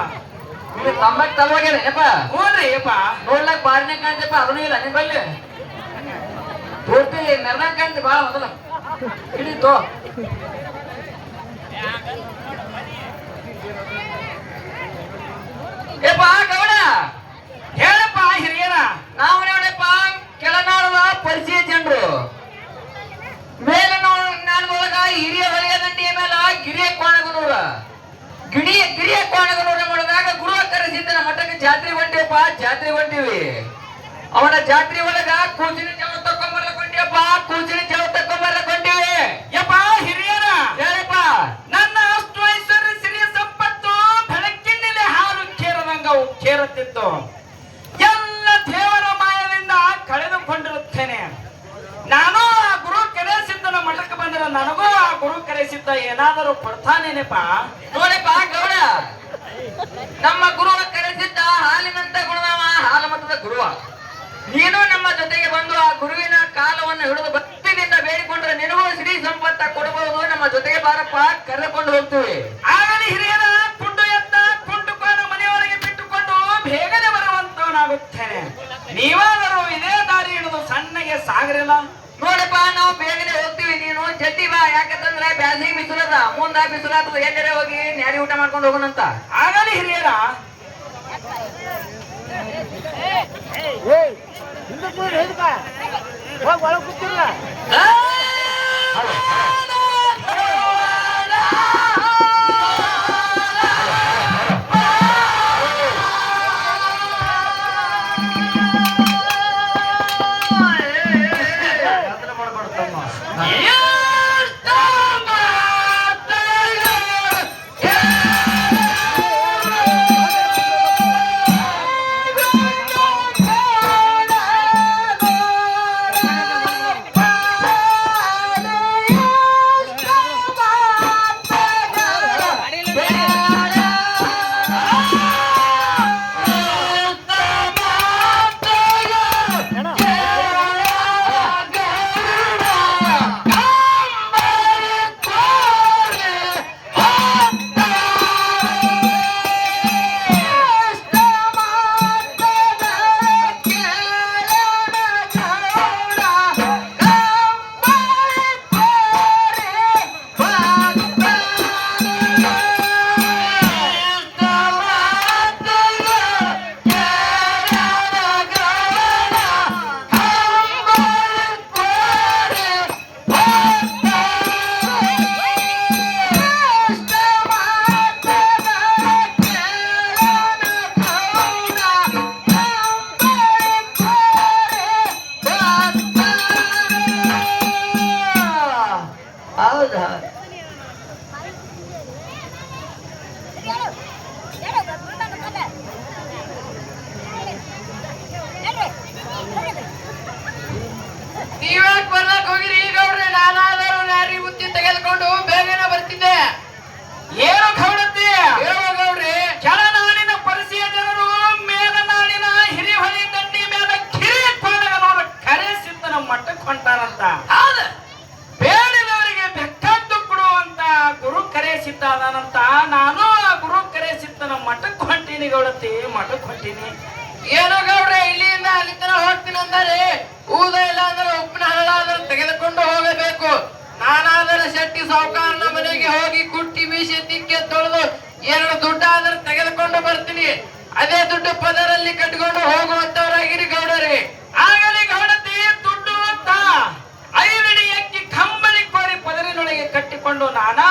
ಇಲ್ಲಿ ತಂಬಾಕ್ ತಲವಾಗ್ಯದಪ್ಪ. ಹ್ಞೂನ್ರಿ ಅಪ್ಪ. ನೋಡ್ಲಕ್ ಬಾರಿನ ಕಾಣ್ತಪ್ಪ, ಅದನ್ನೂ ಇಲ್ಲ ನಿಮ್ಮಲ್ಲಿ. ಪೂರ್ತಿ ನೆರನಾಗ ಕಾಣ್ತಿ ಬಾಳ ಮೊದಲ ಹಿಡಿತು. ಏಪ್ಪ ಗೌಡ, ಹೇಳಪ್ಪ ಹಿರಿಯರ. ನಾವು ನೋಡಪ್ಪ ಕೆಳನಾಡದ ಪರಿಚಯ ಜನರು. ಮೇಲೆ ನಾಡದೊಳಗ ಹಿರಿಯ ಹೊಳೆಯ ದಂಡಿಯ ಮೇಲೆ ಗಿರಿಯ ಕೋಣಗನೂರ, ಗಿರಿಯ ಕೋಣಗನೂರ ಮಾಡಿದಾಗ ಗುರುವ ಕರೆಸಿದ್ದನ ಮಠಕ್ಕೆ ಜಾತ್ರೆ ಹೊಂಟಿವಪ್ಪ, ಜಾತ್ರೆ ಹೊಂಟಿವಿ. ಅವನ ಜಾತ್ರೆ ಒಳಗ ಕೂಚಿನ ಜವ ತಕೊಂಬರ್ಲಕೊಂಡ್ಯಪ್ಪ, ಕೂಚಿನ ಜವ ತಕೊಂಬರ್ಲಕೊಂಡೀವಿ. ಯಪ್ಪ ಹಿರಿಯರ, ಹೇಳಪ್ಪ. ನನ್ನ ಅಷ್ಟು ಐಶ್ವರ್ಯ ಸಿರಿಯ ಸಂಪತ್ತು ಬೆಳಕಿನಲ್ಲಿ ಹಾಲು ಕೇರದಂಗ ಕೇರುತ್ತಿತ್ತು. ಎಲ್ಲ ದೇವರ ಮಾಯದಿಂದ ಕಳೆದುಕೊಂಡಿರುತ್ತೇನೆ. ನಾನು ಆ ಗುರು ಕರೆಸಿದ್ದನ ಮಠಕ್ಕೆ ಬಂದರೆ ನನಗೂ ಆ ಗುರು ಕರೆಸಿದ್ದ ಏನಾದರೂ ಕೊಡ್ತಾನೇನೆಪ್ಪ. ನೋಡಪ್ಪ ಗೌಡ, ನಮ್ಮ ಗುರುವ ಕರೆಸಿದ್ದ ಹಾಲಿನಂತ ಗುಣದವ, ಹಾಲು ಮತದ ಗುರುವ. ನೀನು ನಮ್ಮ ಜೊತೆಗೆ ಬಂದು ಆ ಗುರುವಿನ ಕಾಲವನ್ನು ಹಿಡಿದು ಭಕ್ತಿಯಿಂದ ಬೇಡಿಕೊಂಡ್ರೆ ನಿನಗೂ ಶ್ರೀ ಸಂಪತ್ತ ಕೊಡಬಹುದು. ನಮ್ಮ ಜೊತೆಗೆ ಬಾರಪ್ಪ, ಕರೆದುಕೊಂಡು ಹೋಗ್ತೀವಿ. ಆಗಲಿ ಹಿರಿಯರ, ಕುಂಡು ಎತ್ತ ಕುಂಡುಕೊಂಡು ಮನೆಯೊಳಗೆ ಬಿಟ್ಟುಕೊಂಡು ಬೇಗನೆ ಬರುವಂತವನಾಗುತ್ತೇನೆ. ನೀವಾದರೂ ಇದೇ ದಾರಿ ಹಿಡಿದು ಸಣ್ಣಗೆ ಸಾಗರಿಲ್ಲ. ನೋಡಪ್ಪ, ನಾವು ಬೇಗನೆ ಹೋಗ್ತೀವಿ, ನೀನು ಜಲ್ದಿ ಬಾ. ಯಾಕಂತಂದ್ರೆ ಬ್ಯಾಸಿಗೆ ಬಿಸಿಲದ, ಮುಂದ ಬಿಸಿಲಾತದ, ಎಲ್ಲರೇ ಹೋಗಿ ನ್ಯಾರಿ ಊಟ ಮಾಡ್ಕೊಂಡು ಹೋಗೋಣಂತ. ಆಗಲಿ ಹಿರಿಯರ. ಹೌದಾ? ನೀವ್ಯಾಕೆ ಬರ್ಲಕ್ ಹೋಗಿರಿ ಈಗ ಅವ್ರೆ? ನಾನಾದರೂ ನ್ಯಾರಿ ಬುತ್ತಿ ತೆಗೆದುಕೊಂಡು ಬೇಗನೆ ಬರ್ತಿದ್ದೆ. ಏನು ಗೌಡತಿ? ಗೌಡ್ರಿ, ಕೆಳನಾಡಿನ ಪರಿಚಯ ಜನರು ಮೇಲನಾಡಿನ ಹಿರಿಹೊಳಿ ದಂಡಿ ಮೇಲೆ ಕಿರಿ ಕೋಣಗನವರು ಕರೆಸಿದ್ದನ ಮಟ್ಟಕ್ಕೆ ಹೊಂಟಾರಂತ. ಹೌದು, ಬೇಡಿದವರಿಗೆ ಬೆಕ್ಕದ್ದು ಕೊಡುವಂತ ಗುರು ಕರೆಸಿದ್ದಾನಂತ. ನಾನು ಆ ಗುರು ಕರೆಸಿದ್ದನ ಮಠಕ್ಕೆ ಹೊಂಟೀನಿ ಗೌಡತಿ, ಮಠಕ್ಕೆ ಹೊಂಟೀನಿ. ಏನೋ ಗೌಡ್ರೆ, ಇಲ್ಲಿಂದ ಅಲ್ಲಿ ತನ ಹೋಗ್ತೀನಿ ಅಂದರೆ ಊದ ಇಲ್ಲ ಅಂದ್ರೆ ಉಪ್ಪಿನ ಹರಳಾದರೂ ತೆಗೆದುಕೊಂಡು ಹೋಗಬೇಕು. ನಾನಾದರೆ ಶೆಟ್ಟಿ ಸಾವುಕಾರನ ಮನೆಗೆ ಹೋಗಿ ಕುಟ್ಟಿ ಬೀಸಿ ತಿಕ್ಕೆ ತೊಳೆದು 2 ದುಡ್ಡಾದರೂ ತೆಗೆದುಕೊಂಡು ಬರ್ತೀನಿ. ಅದೇ ದುಡ್ಡು ಪದರಲ್ಲಿ ಕಟ್ಕೊಂಡು ಹೋಗುವಂತವರಾಗಿರಿ ಗೌಡರಿ. ಆಗಲಿ ಗೌಡತಿ, ದುಡ್ಡು ಅಂತ 5 ಅಡಿ ಎಕ್ಕಿ ಕಂಬಳಿ ಕೋರಿ ಪದರಿನೊಳಗೆ ಕಟ್ಟಿಕೊಂಡು ನಾನಾ